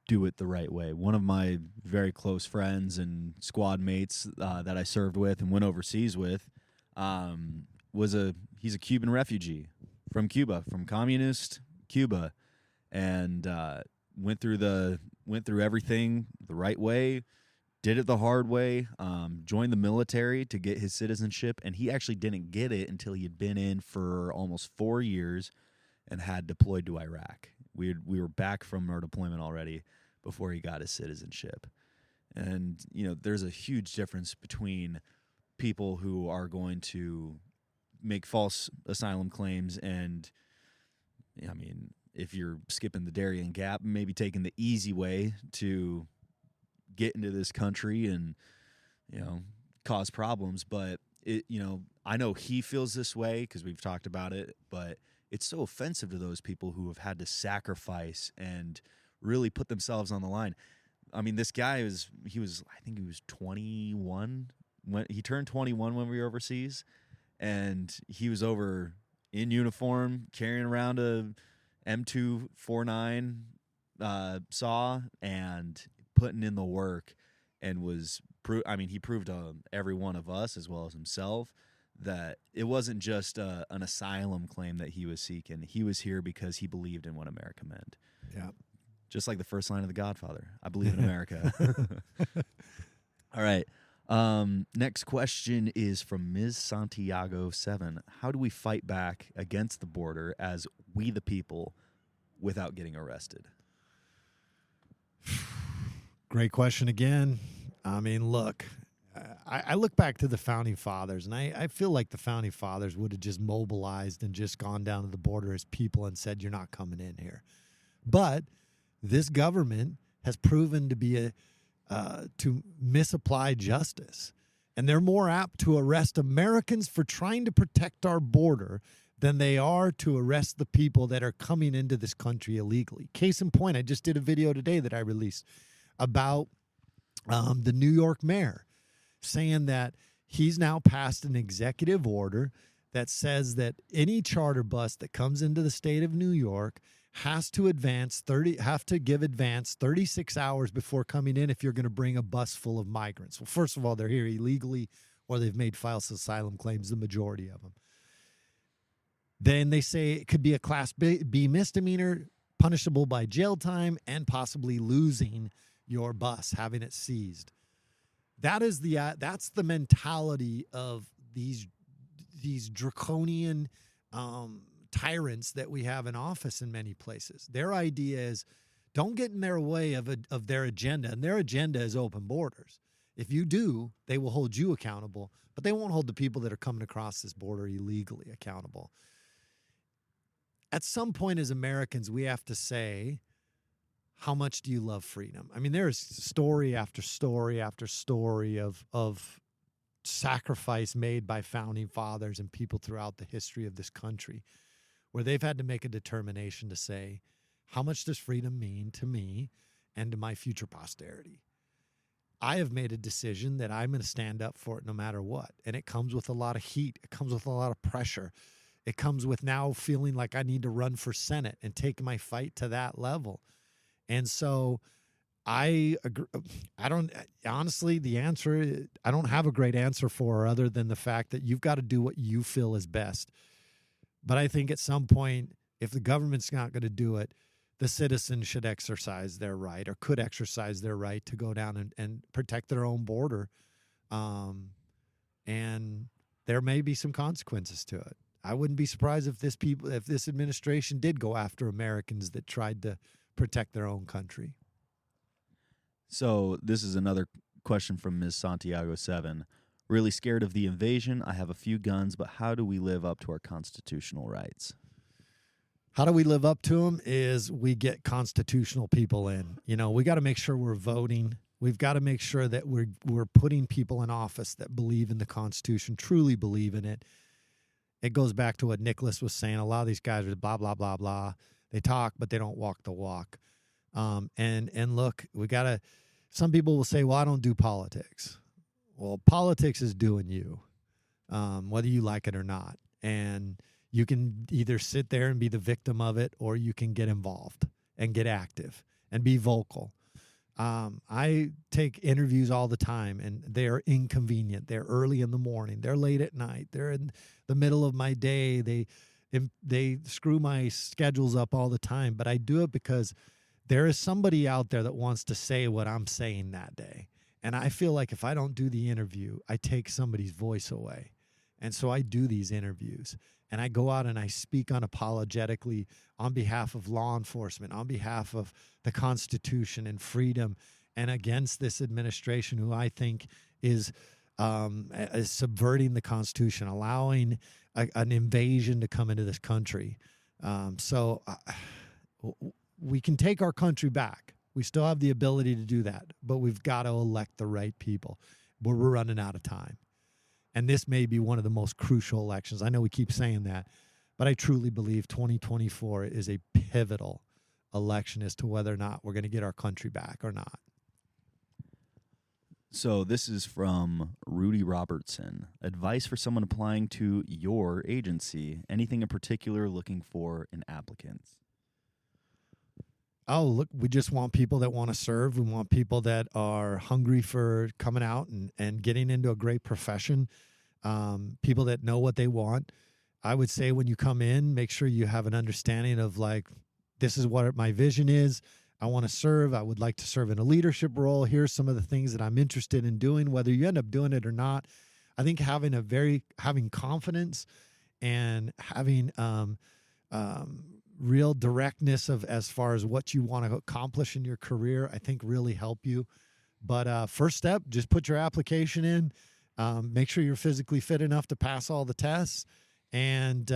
S1: do it the right way. One of my very close friends and squad mates that I served with and went overseas with he's a Cuban refugee from Cuba, from communist Cuba, and went through everything the right way, did it the hard way, joined the military to get his citizenship, and he actually didn't get it until he had been in for almost 4 years and had deployed to Iraq. We were back from our deployment already before he got his citizenship. And, there's a huge difference between people who are going to make false asylum claims and, if you're skipping the Darien Gap, maybe taking the easy way to get into this country and, cause problems. But, I know he feels this way because we've talked about it, but it's so offensive to those people who have had to sacrifice and really put themselves on the line. This guy I think he was 21 when he turned 21 when we were overseas, and he was over in uniform carrying around a M249 saw and putting in the work, and he proved to every one of us as well as himself that it wasn't just an asylum claim that he was seeking. He was here because he believed in what America meant.
S2: Yeah.
S1: Just like the first line of The Godfather. I believe in America. All right. Next question is from Ms. Santiago 7. How do we fight back against the border as we the people without getting arrested?
S2: Great question again. I mean, look, I look back to the Founding Fathers, and I feel like the Founding Fathers would have just mobilized and just gone down to the border as people and said, you're not coming in here. But this government has proven to be to misapply justice. And they're more apt to arrest Americans for trying to protect our border than they are to arrest the people that are coming into this country illegally. Case in point, I just did a video today that I released about the New York mayor saying that he's now passed an executive order that says that any charter bus that comes into the state of New York has to give advance 36 hours before coming in if you're going to bring a bus full of migrants. Well, first of all, they're here illegally or they've made false asylum claims, the majority of them. Then they say it could be a Class B misdemeanor, punishable by jail time and possibly losing your bus, having it seized. That's the mentality of these draconian tyrants that we have in office in many places. Their idea is don't get in their way of their agenda, and their agenda is open borders. If you do, they will hold you accountable, but they won't hold the people that are coming across this border illegally accountable. At some point as Americans, we have to say, how much do you love freedom? I mean, there's story after story after story of sacrifice made by founding fathers and people throughout the history of this country where they've had to make a determination to say, how much does freedom mean to me and to my future posterity? I have made a decision that I'm going to stand up for it no matter what. And it comes with a lot of heat. It comes with a lot of pressure. It comes with now feeling like I need to run for Senate and take my fight to that level. And so I agree. Honestly, the answer, I don't have a great answer for her other than the fact that you've got to do what you feel is best. But I think at some point, if the government's not going to do it, the citizens should exercise their right or could exercise their right to go down and protect their own border. And there may be some consequences to it. I wouldn't be surprised if this administration did go after Americans that tried to protect their own country.
S1: So this is another question from Ms. Santiago 7. Really scared of the invasion. I have a few guns, but how do we live up to our constitutional rights?
S2: How do we live up to them is we get constitutional people in. You know, we got to make sure we're voting. We've got to make sure that we're putting people in office that believe in the Constitution, truly believe in it. It goes back to what Nicholas was saying. A lot of these guys are blah, blah, blah, blah. They talk, but they don't walk the walk. And look, we got to, some people will say, well, I don't do politics. Well, politics is doing you, whether you like it or not. And you can either sit there and be the victim of it, or you can get involved and get active and be vocal. I take interviews all the time, and they're inconvenient. They're early in the morning. They're late at night. They're in the middle of my day. They screw my schedules up all the time, but I do it because there is somebody out there that wants to say what I'm saying that day. And I feel like if I don't do the interview, I take somebody's voice away. And so I do these interviews, and I go out and I speak unapologetically on behalf of law enforcement, on behalf of the Constitution and freedom, and against this administration who I think is subverting the Constitution, allowing an invasion to come into this country. So we can take our country back. We still have the ability to do that, but we've got to elect the right people. We're running out of time. And this may be one of the most crucial elections. I know we keep saying that, but I truly believe 2024 is a pivotal election as to whether or not we're going to get our country back or not.
S1: So this is from Rudy Robertson. Advice for someone applying to your agency. Anything in particular looking for in applicants?
S2: Oh, look, we just want people that want to serve. We want people that are hungry for coming out and getting into a great profession, people that know what they want. I would say when you come in, make sure you have an understanding of, like, this is what my vision is. I want to serve. I would like to serve in a leadership role. Here's some of the things that I'm interested in doing, whether you end up doing it or not. I think having confidence and having real directness of as far as what you want to accomplish in your career, I think really help you. But first step, just put your application in. Make sure you're physically fit enough to pass all the tests, and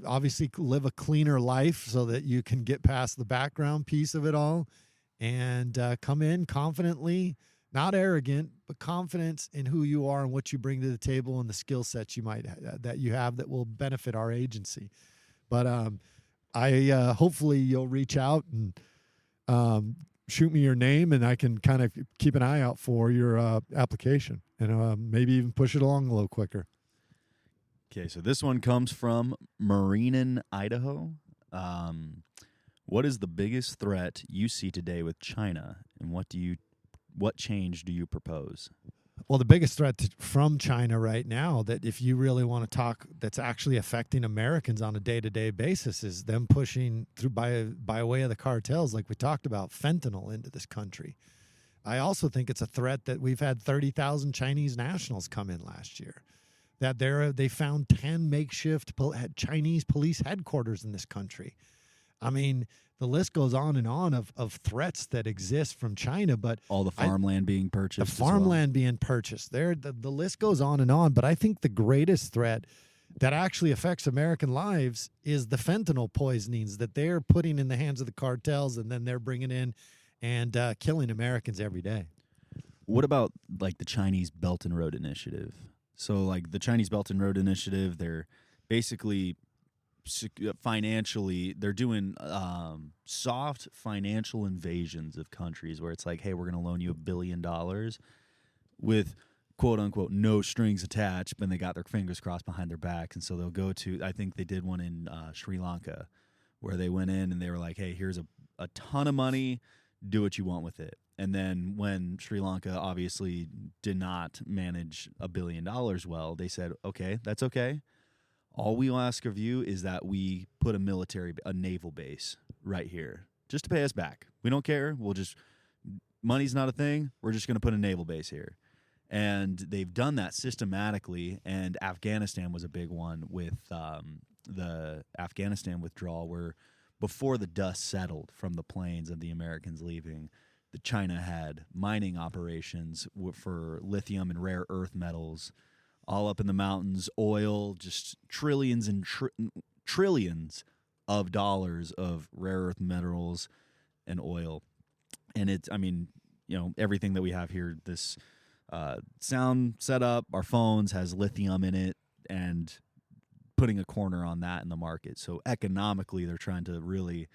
S2: obviously live a cleaner life so that you can get past the background piece of it all, and come in confidently, not arrogant, but confidence in who you are and what you bring to the table and the skill sets that you have that will benefit our agency. But hopefully you'll reach out and shoot me your name, and I can kind of keep an eye out for your application, and maybe even push it along a little quicker.
S1: Okay, so this one comes from Marinin, Idaho. What is the biggest threat you see today with China, and what change do you propose?
S2: Well, the biggest threat from China right now, that if you really want to talk, that's actually affecting Americans on a day-to-day basis, is them pushing through by way of the cartels, like we talked about, fentanyl into this country. I also think it's a threat that we've had 30,000 Chinese nationals come in last year. That they found 10 makeshift Chinese police headquarters in this country. I mean, the list goes on and on of threats that exist from China, but
S1: all the farmland being purchased.
S2: The farmland being purchased. The list goes on and on. But I think the greatest threat that actually affects American lives is the fentanyl poisonings that they're putting in the hands of the cartels, and then they're bringing in and killing Americans every day.
S1: What about like the Chinese Belt and Road Initiative? So like the Chinese Belt and Road Initiative, they're basically financially, they're doing soft financial invasions of countries where it's like, hey, we're going to loan you $1 billion with quote unquote no strings attached, but they got their fingers crossed behind their back. And so they'll go to, I think they did one in Sri Lanka where they went in and they were like, hey, here's a ton of money, do what you want with it. And then when Sri Lanka obviously did not manage $1 billion well, they said, okay, that's okay. All we ask of you is that we put a naval base right here just to pay us back. We don't care. Money's not a thing. We're just going to put a naval base here. And they've done that systematically. And Afghanistan was a big one with the Afghanistan withdrawal, where before the dust settled from the planes of the Americans leaving, China had mining operations for lithium and rare earth metals all up in the mountains, oil, just trillions and trillions of dollars of rare earth minerals and oil. And it's, I mean, you know, everything that we have here, this sound setup, our phones has lithium in it, and putting a corner on that in the market. So economically, they're trying to really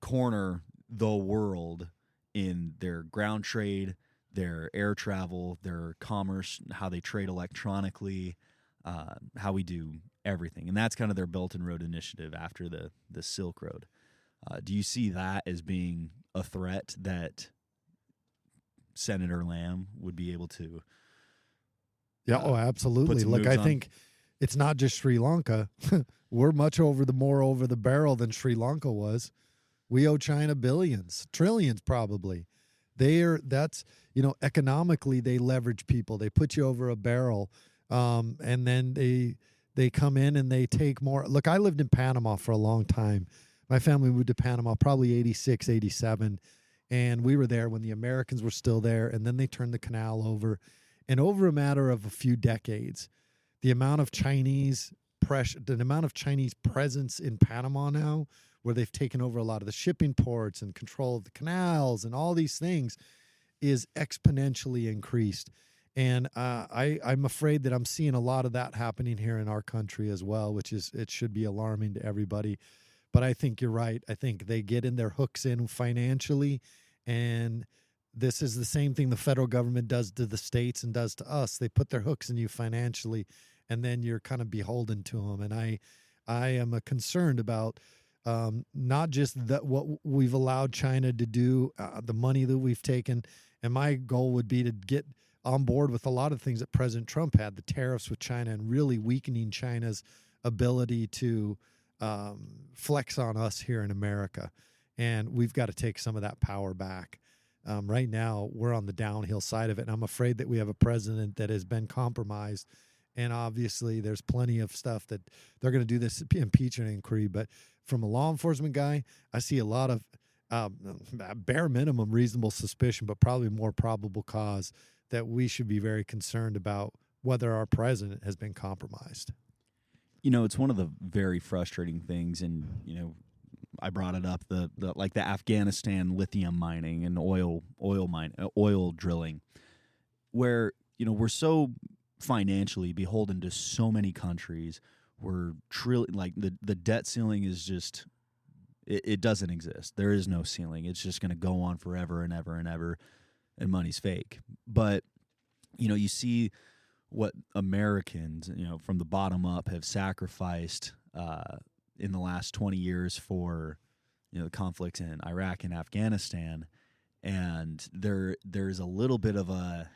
S1: corner the world in their ground trade, their air travel, their commerce, how they trade electronically, how we do everything. And that's kind of their Belt and Road Initiative after the Silk Road. Do you see that as being a threat that Senator Lamb would be able to?
S2: Yeah, absolutely. Look, I think it's not just Sri Lanka. We're much more over the barrel than Sri Lanka was. We owe China billions, trillions probably. Economically they leverage people. They put you over a barrel, and then they come in and they take more. Look, I lived in Panama for a long time. My family moved to Panama probably 86, 87, and we were there when the Americans were still there, and then they turned the canal over. And over a matter of a few decades, the amount of Chinese presence in Panama now, where they've taken over a lot of the shipping ports and control of the canals and all these things, is exponentially increased. And I'm afraid that I'm seeing a lot of that happening here in our country as well, it should be alarming to everybody. But I think you're right. I think they get in their hooks in financially, and this is the same thing the federal government does to the states and does to us. They put their hooks in you financially, and then you're kind of beholden to them. And I am concerned about not just that what we've allowed China to do, the money that we've taken. And my goal would be to get on board with a lot of things that President Trump had, the tariffs with China, and really weakening China's ability to flex on us here in America. and we've got to take some of that power back. Right now, we're on the downhill side of it, and I'm afraid that we have a president that has been compromised. And obviously, there's plenty of stuff that they're going to do this impeachment inquiry. But from a law enforcement guy, I see a lot of bare minimum reasonable suspicion, but probably more probable cause that we should be very concerned about whether our president has been compromised.
S1: It's one of the very frustrating things, and I brought it up, the Afghanistan lithium mining and oil drilling, where we're so financially beholden to so many countries. We're the debt ceiling is just it doesn't exist. There is no ceiling. It's just going to go on forever and ever and ever, and money's fake. But you see what Americans from the bottom up have sacrificed in the last 20 years for the conflicts in Iraq and Afghanistan, and there's a little bit of a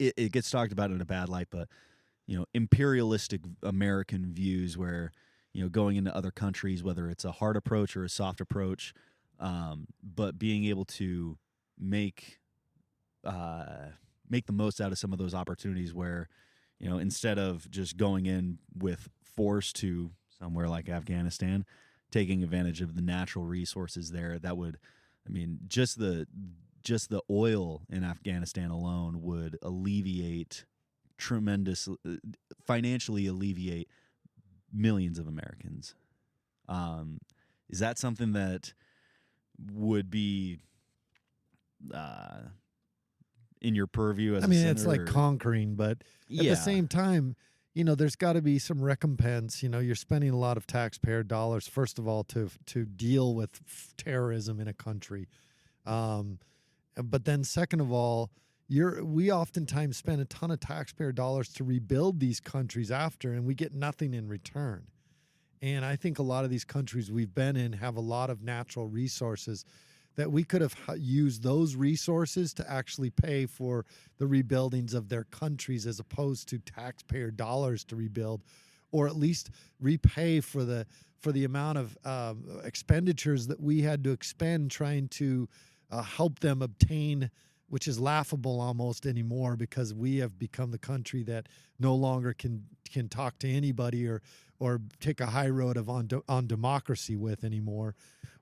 S1: it gets talked about in a bad light, but imperialistic American views where going into other countries, whether it's a hard approach or a soft approach, but being able to make the most out of some of those opportunities where instead of just going in with force to somewhere like Afghanistan, taking advantage of the natural resources there, that would, just the oil in Afghanistan alone would financially alleviate millions of Americans. Is that something that would be in your purview as a senator?
S2: It's like conquering, but at the same time, there's got to be some recompense. You're spending a lot of taxpayer dollars, first of all, to deal with terrorism in a country. But then second of all, we oftentimes spend a ton of taxpayer dollars to rebuild these countries after, and we get nothing in return. And I think a lot of these countries we've been in have a lot of natural resources that we could have used those resources to actually pay for the rebuildings of their countries, as opposed to taxpayer dollars to rebuild, or at least repay for the amount of expenditures that we had to expend trying to help them obtain, which is laughable almost anymore, because we have become the country that no longer can talk to anybody or take a high road on democracy with anymore.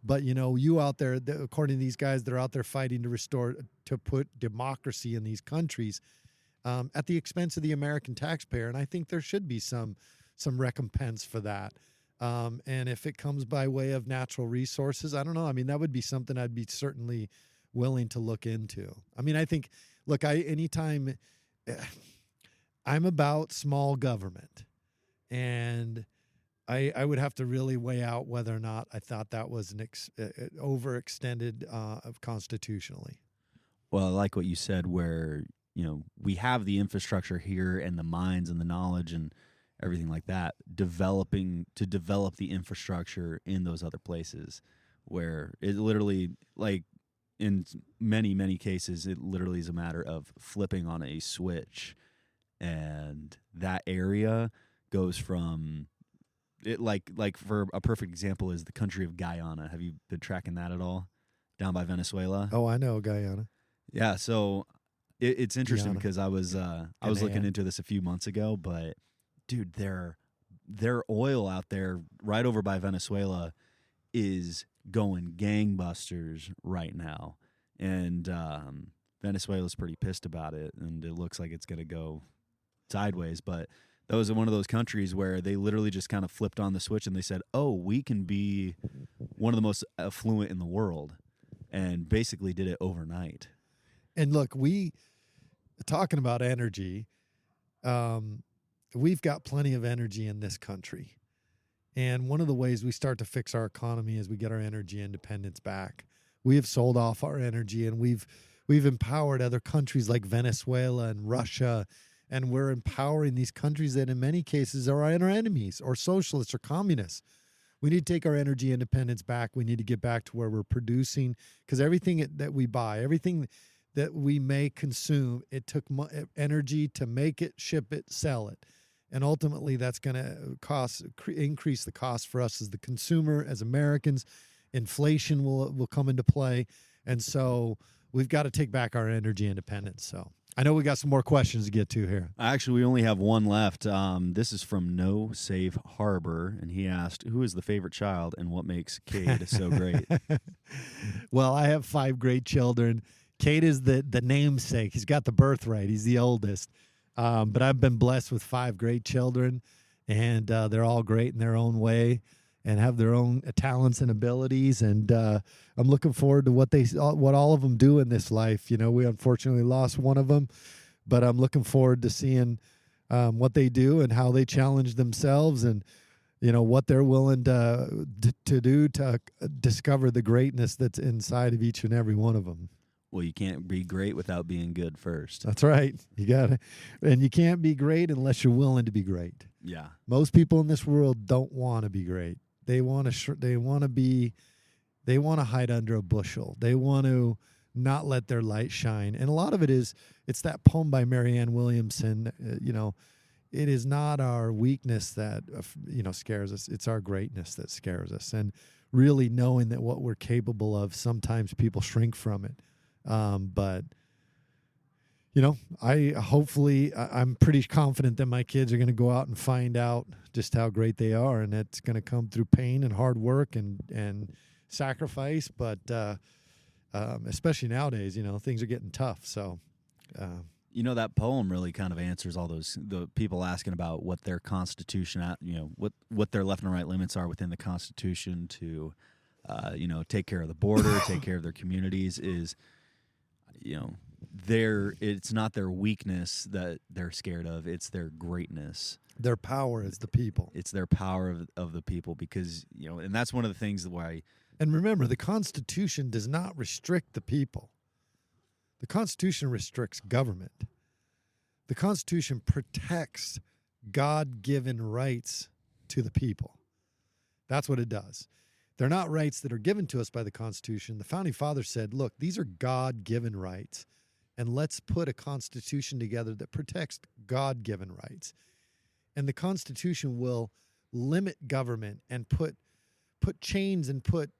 S2: But you out there, according to these guys, they're out there fighting to put democracy in these countries at the expense of the American taxpayer, and I think there should be some recompense for that. And if it comes by way of natural resources, I don't know. That would be something I'd be certainly willing to look into. I think, look, anytime I'm about small government, and I would have to really weigh out whether or not I thought that was an overextended constitutionally.
S1: Well, I like what you said, where we have the infrastructure here and the mines and the knowledge and everything like that, develop the infrastructure in those other places, where it literally, like in many cases, it literally is a matter of flipping on a switch, and that area goes from it, like for a perfect example is the country of Guyana. Have you been tracking that at all? Down by Venezuela?
S2: Oh, I know Guyana.
S1: Yeah, so it's interesting because I was looking into this a few months ago, but dude, their oil out there right over by Venezuela is going gangbusters right now, and Venezuela's pretty pissed about it, and it looks like it's going to go sideways. But that was one of those countries where they literally just kind of flipped on the switch and they said, "Oh, we can be one of the most affluent in the world," and basically did it overnight.
S2: And look, talking about energy, we've got plenty of energy in this country. And one of the ways we start to fix our economy is we get our energy independence back. We have sold off our energy, and we've empowered other countries like Venezuela and Russia, and we're empowering these countries that in many cases are our enemies or socialists or communists. We need to take our energy independence back. We need to get back to where we're producing, because everything that we buy, everything that we may consume, it took energy to make it, ship it, sell it. And ultimately, that's going to increase the cost for us as the consumer, as Americans. Inflation will come into play. And so we've got to take back our energy independence. So I know we got some more questions to get to here.
S1: Actually, we only have one left. This is from No Safe Harbor, and he asked, who is the favorite child and what makes Cade so great?
S2: Well, I have 5 great children. Cade is the namesake. He's got the birthright. He's the oldest. But I've been blessed with 5 great children, and they're all great in their own way and have their own talents and abilities. And I'm looking forward to what all of them do in this life. You know, we unfortunately lost one of them, but I'm looking forward to seeing what they do and how they challenge themselves, and you know what they're willing to do to discover the greatness that's inside of each and every one of them.
S1: Well, you can't be great without being good first.
S2: That's right. You got to, and you can't be great unless you're willing to be great.
S1: Yeah.
S2: Most people in this world don't want to be great. They want to. They want to hide under a bushel. They want to not let their light shine. And a lot of it's that poem by Marianne Williamson. It is not our weakness that scares us. It's our greatness that scares us. And really knowing that what we're capable of, sometimes people shrink from it. But I'm pretty confident that my kids are going to go out and find out just how great they are, and it's going to come through pain and hard work and sacrifice. But especially nowadays, things are getting tough. So,
S1: that poem really kind of answers all the people asking about what their Constitution, what their left and right limits are within the Constitution to, take care of the border, take care of their communities. Is it's not their weakness that they're scared of, it's their greatness.
S2: Their power is the people.
S1: It's their power of the people, because and that's one of the things why.
S2: And remember, the Constitution does not restrict the people. The Constitution restricts government. The Constitution protects God-given rights to the people. That's what it does. They're not rights that are given to us by the Constitution. The Founding Fathers said, look, these are God-given rights, and let's put a Constitution together that protects God-given rights. And the Constitution will limit government and put chains and put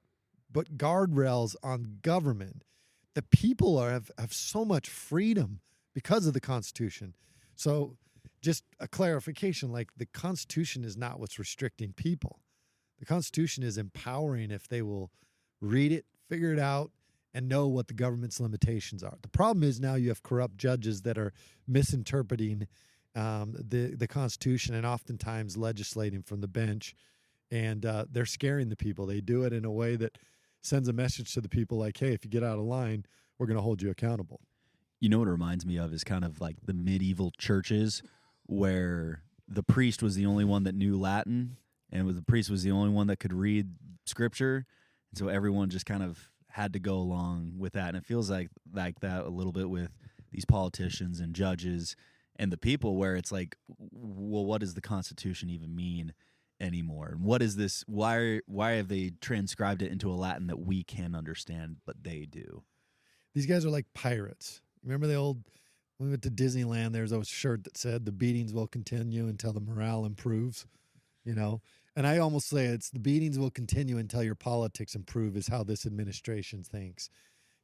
S2: guardrails on government. The people have so much freedom because of the Constitution. So just a clarification, like the Constitution is not what's restricting people. The Constitution is empowering if they will read it, figure it out, and know what the government's limitations are. The problem is now you have corrupt judges that are misinterpreting the Constitution and oftentimes legislating from the bench, and they're scaring the people. They do it in a way that sends a message to the people like, hey, if you get out of line, we're going to hold you accountable.
S1: You know what it reminds me of is kind of like the medieval churches where the priest was the only one that knew Latin, and the priest was the only one that could read scripture, and so everyone just kind of had to go along with that. And it feels like that a little bit with these politicians and judges and the people, where it's like, well, what does the Constitution even mean anymore? And what is this? Why have they transcribed it into a Latin that we can't understand, but they do?
S2: These guys are like pirates. Remember when we went to Disneyland, there's a shirt that said the beatings will continue until the morale improves, And I almost say it's the beatings will continue until your politics improve is how this administration thinks,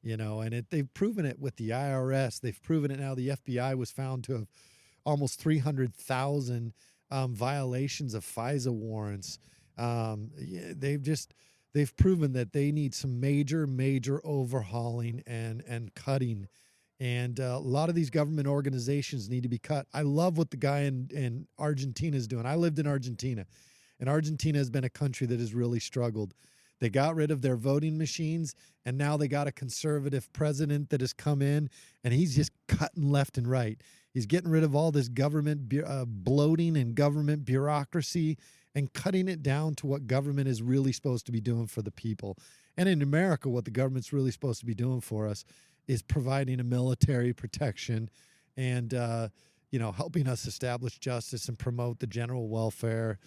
S2: and they've proven it with the IRS. They've proven it now. The FBI was found to have almost 300,000 violations of FISA warrants. They've proven that they need some major overhauling and cutting. And a lot of these government organizations need to be cut. I love what the guy in Argentina is doing. I lived in Argentina, and Argentina has been a country that has really struggled. They got rid of their voting machines, and now they got a conservative president that has come in, and he's just cutting left and right. He's getting rid of all this government bloating and government bureaucracy and cutting it down to what government is really supposed to be doing for the people. And in America, what the government's really supposed to be doing for us is providing a military protection and, helping us establish justice and promote the general welfare,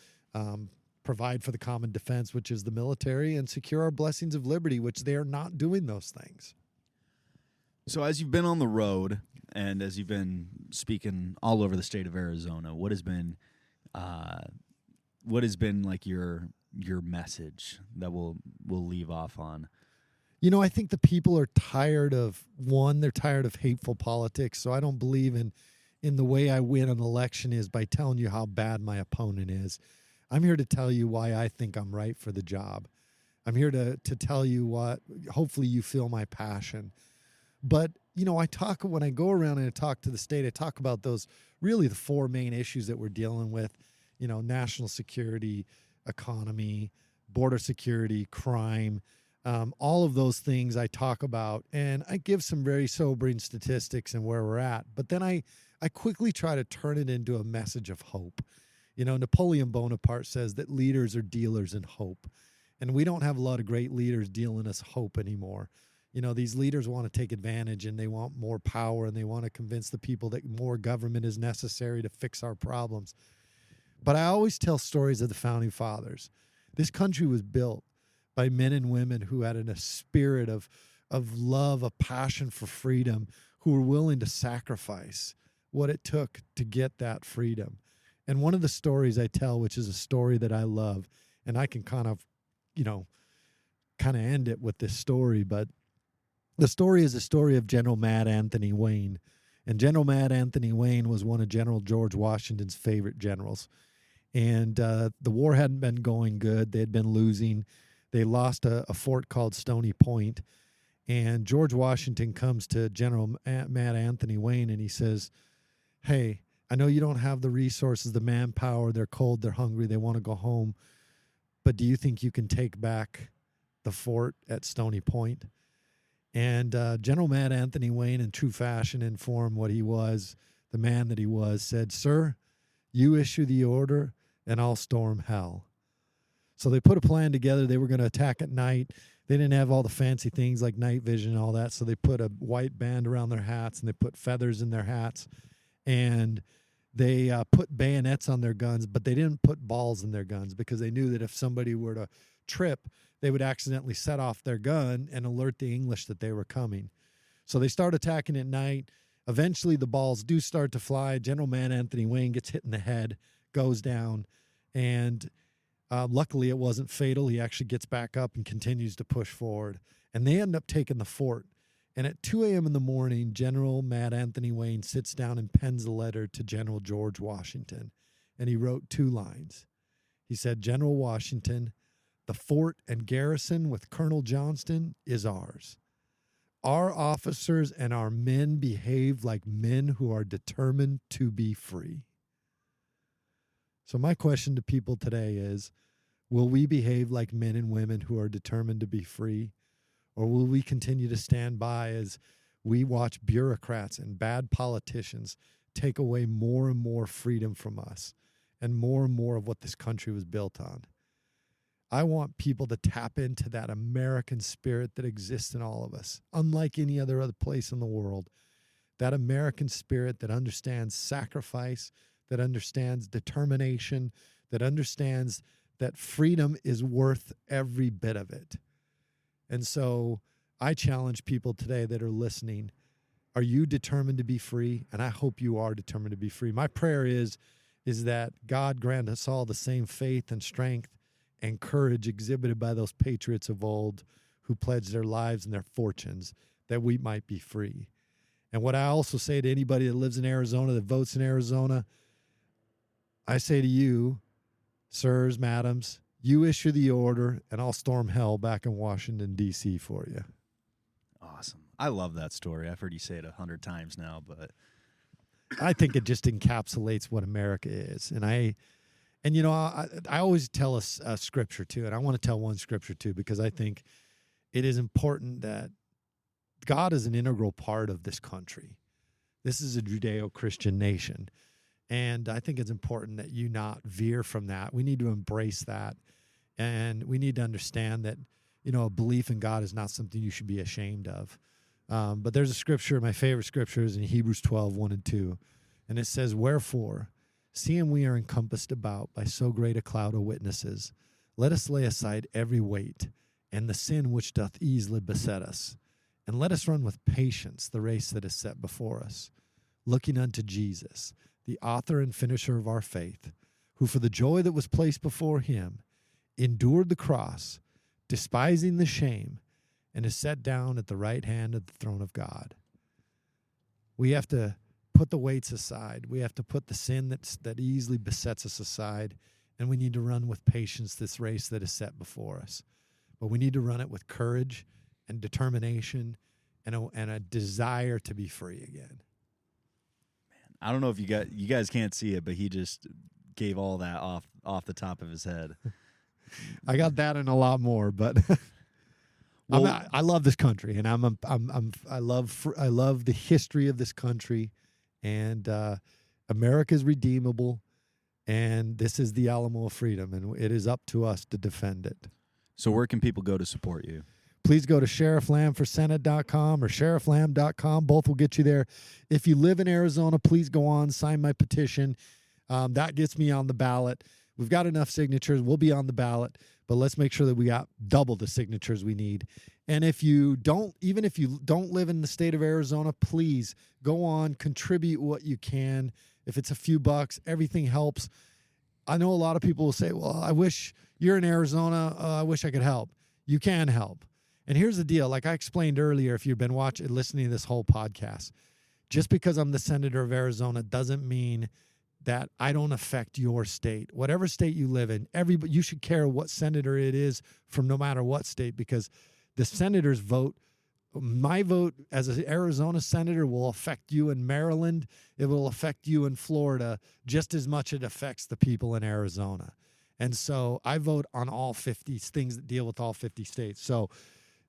S2: provide for the common defense, which is the military, and secure our blessings of liberty, which they are not doing those things.
S1: So as you've been on the road and as you've been speaking all over the state of Arizona, what has been what has been like your message that we'll leave off on?
S2: I think the people are tired of, they're tired of hateful politics. So I don't believe in the way I win an election is by telling you how bad my opponent is. I'm here to tell you why I think I'm right for the job. I'm here to tell you what, hopefully you feel my passion. But, when I go around and I talk to the state, I talk about those, really the four main issues that we're dealing with, national security, economy, border security, crime, all of those things I talk about. And I give some very sobering statistics and where we're at. But then I quickly try to turn it into a message of hope. Napoleon Bonaparte says that leaders are dealers in hope. And we don't have a lot of great leaders dealing us hope anymore. These leaders want to take advantage and they want more power and they want to convince the people that more government is necessary to fix our problems. But I always tell stories of the founding fathers. This country was built by men and women who had a spirit of love, a passion for freedom, who were willing to sacrifice what it took to get that freedom. And one of the stories I tell, which is a story that I love, and I can kind of end it with this story, but the story is the story of General Mad Anthony Wayne. And General Mad Anthony Wayne was one of General George Washington's favorite generals. And the war hadn't been going good. They had been losing. They lost a fort called Stony Point. And George Washington comes to General Mad Anthony Wayne and he says, hey, I know you don't have the resources, the manpower. They're cold, they're hungry, they want to go home. But do you think you can take back the fort at Stony Point? And General Mad Anthony Wayne, in true fashion, informed what he was, the man that he was, said, sir, you issue the order and I'll storm hell. So they put a plan together. They were going to attack at night. They didn't have all the fancy things like night vision and all that. So they put a white band around their hats and they put feathers in their hats. And they put bayonets on their guns, but they didn't put balls in their guns because they knew that if somebody were to trip, they would accidentally set off their gun and alert the English that they were coming. So they start attacking at night. Eventually, the balls do start to fly. General Mad Anthony Wayne gets hit in the head, goes down, and luckily it wasn't fatal. He actually gets back up and continues to push forward. And they end up taking the fort. And at 2 a.m. in the morning, General Mad Anthony Wayne sits down and pens a letter to General George Washington. And he wrote 2 lines. He said, General Washington, the fort and garrison with Colonel Johnston is ours. Our officers and our men behave like men who are determined to be free. So my question to people today is, will we behave like men and women who are determined to be free? Or will we continue to stand by as we watch bureaucrats and bad politicians take away more and more freedom from us and more of what this country was built on? I want people to tap into that American spirit that exists in all of us, unlike any other place in the world. That American spirit that understands sacrifice, that understands determination, that understands that freedom is worth every bit of it. And so I challenge people today that are listening, are you determined to be free? And I hope you are determined to be free. My prayer is that God grant us all the same faith and strength and courage exhibited by those patriots of old who pledged their lives and their fortunes that we might be free. And what I also say to anybody that lives in Arizona, that votes in Arizona, I say to you, sirs, madams, you issue the order and I'll storm hell back in Washington, D.C. for you.
S1: Awesome. I love that story. I've heard you say it 100 times now, but
S2: I think it just encapsulates what America is. And I always tell a scripture too, and I want to tell one scripture too, because I think it is important that God is an integral part of this country. This is a Judeo-Christian nation. And I think it's important that you not veer from that. We need to embrace that. And we need to understand that, a belief in God is not something you should be ashamed of. But there's a scripture, my favorite scripture is in Hebrews 12, 1 and 2. And it says, wherefore, seeing we are encompassed about by so great a cloud of witnesses, let us lay aside every weight and the sin which doth easily beset us. And let us run with patience the race that is set before us, looking unto Jesus, the author and finisher of our faith, who for the joy that was placed before him endured the cross, despising the shame, and is set down at the right hand of the throne of God. We have to put the weights aside. We have to put the sin that easily besets us aside, and we need to run with patience this race that is set before us. But we need to run it with courage and determination and a desire to be free again.
S1: I don't know if you guys can't see it, but he just gave all that off the top of his head.
S2: I got that and a lot more, but
S1: Well,
S2: I love this country, and I love the history of this country, and America is redeemable, and this is the Alamo of freedom, and it is up to us to defend it.
S1: so where can people go to support you?
S2: Please go to sherifflambforsenate.com or sherifflamb.com. Both will get you there. If you live in Arizona, please go on, sign my petition. That gets me on the ballot. We've got enough signatures. We'll be on the ballot, but let's make sure that we got double the signatures we need. And even if you don't live in the state of Arizona, please go on, contribute what you can. If it's a few bucks, everything helps. I know a lot of people will say, well, I wish you're in Arizona. I wish I could help. You can help. And here's the deal. Like I explained earlier, if you've been listening to this whole podcast, just because I'm the senator of Arizona doesn't mean that I don't affect your state. Whatever state you live in, you should care what senator it is from no matter what state, because the senators vote. My vote as an Arizona senator will affect you in Maryland. It will affect you in Florida just as much as it affects the people in Arizona. And so I vote on all 50 things that deal with all 50 states. So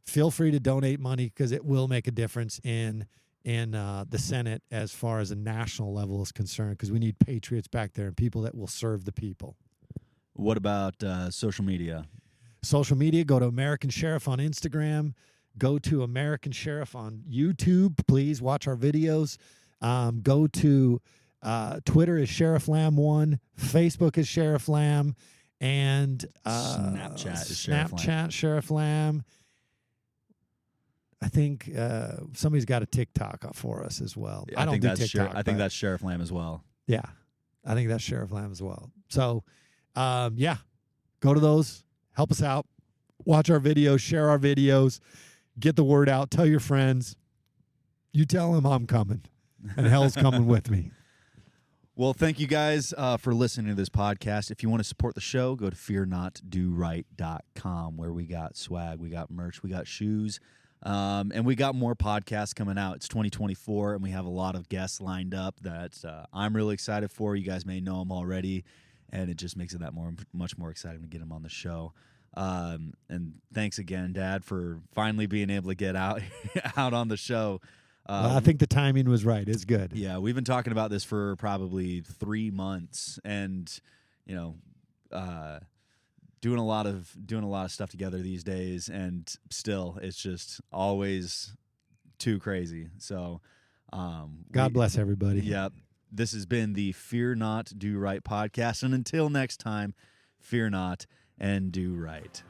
S2: feel free to donate money because it will make a difference in the Senate as far as a national level is concerned, because we need patriots back there and people that will serve the people.
S1: What about social media?
S2: Social media, go to American Sheriff on Instagram. Go to American Sheriff on YouTube. Please watch our videos. Go to Twitter is Sheriff Lamb 1. Facebook is Sheriff Lamb. And
S1: Snapchat is Sheriff Lamb.
S2: Snapchat Sheriff Lamb. I think somebody's got a TikTok for us as well.
S1: Yeah,
S2: I don't do TikTok.
S1: I think that's Sheriff Lamb as well.
S2: Yeah, I think that's Sheriff Lamb as well. So, go to those. Help us out. Watch our videos. Share our videos. Get the word out. Tell your friends. You tell them I'm coming, and hell's coming with me.
S1: Well, thank you guys for listening to this podcast. If you want to support the show, go to fearnotdoright.com, where we got swag, we got merch, we got shoes, and we got more podcasts coming out. It's 2024, and we have a lot of guests lined up that I'm really excited for. You guys may know them already, and it just makes it much more exciting to get them on the show. And thanks again, Dad, for finally being able to get out on the show.
S2: I think the timing was right. It's good.
S1: Yeah, we've been talking about this for probably 3 months, and doing a lot of stuff together these days, and still, it's just always too crazy. So,
S2: God bless everybody.
S1: Yep. This has been the Fear Not, Do Right podcast, and until next time, fear not and do right.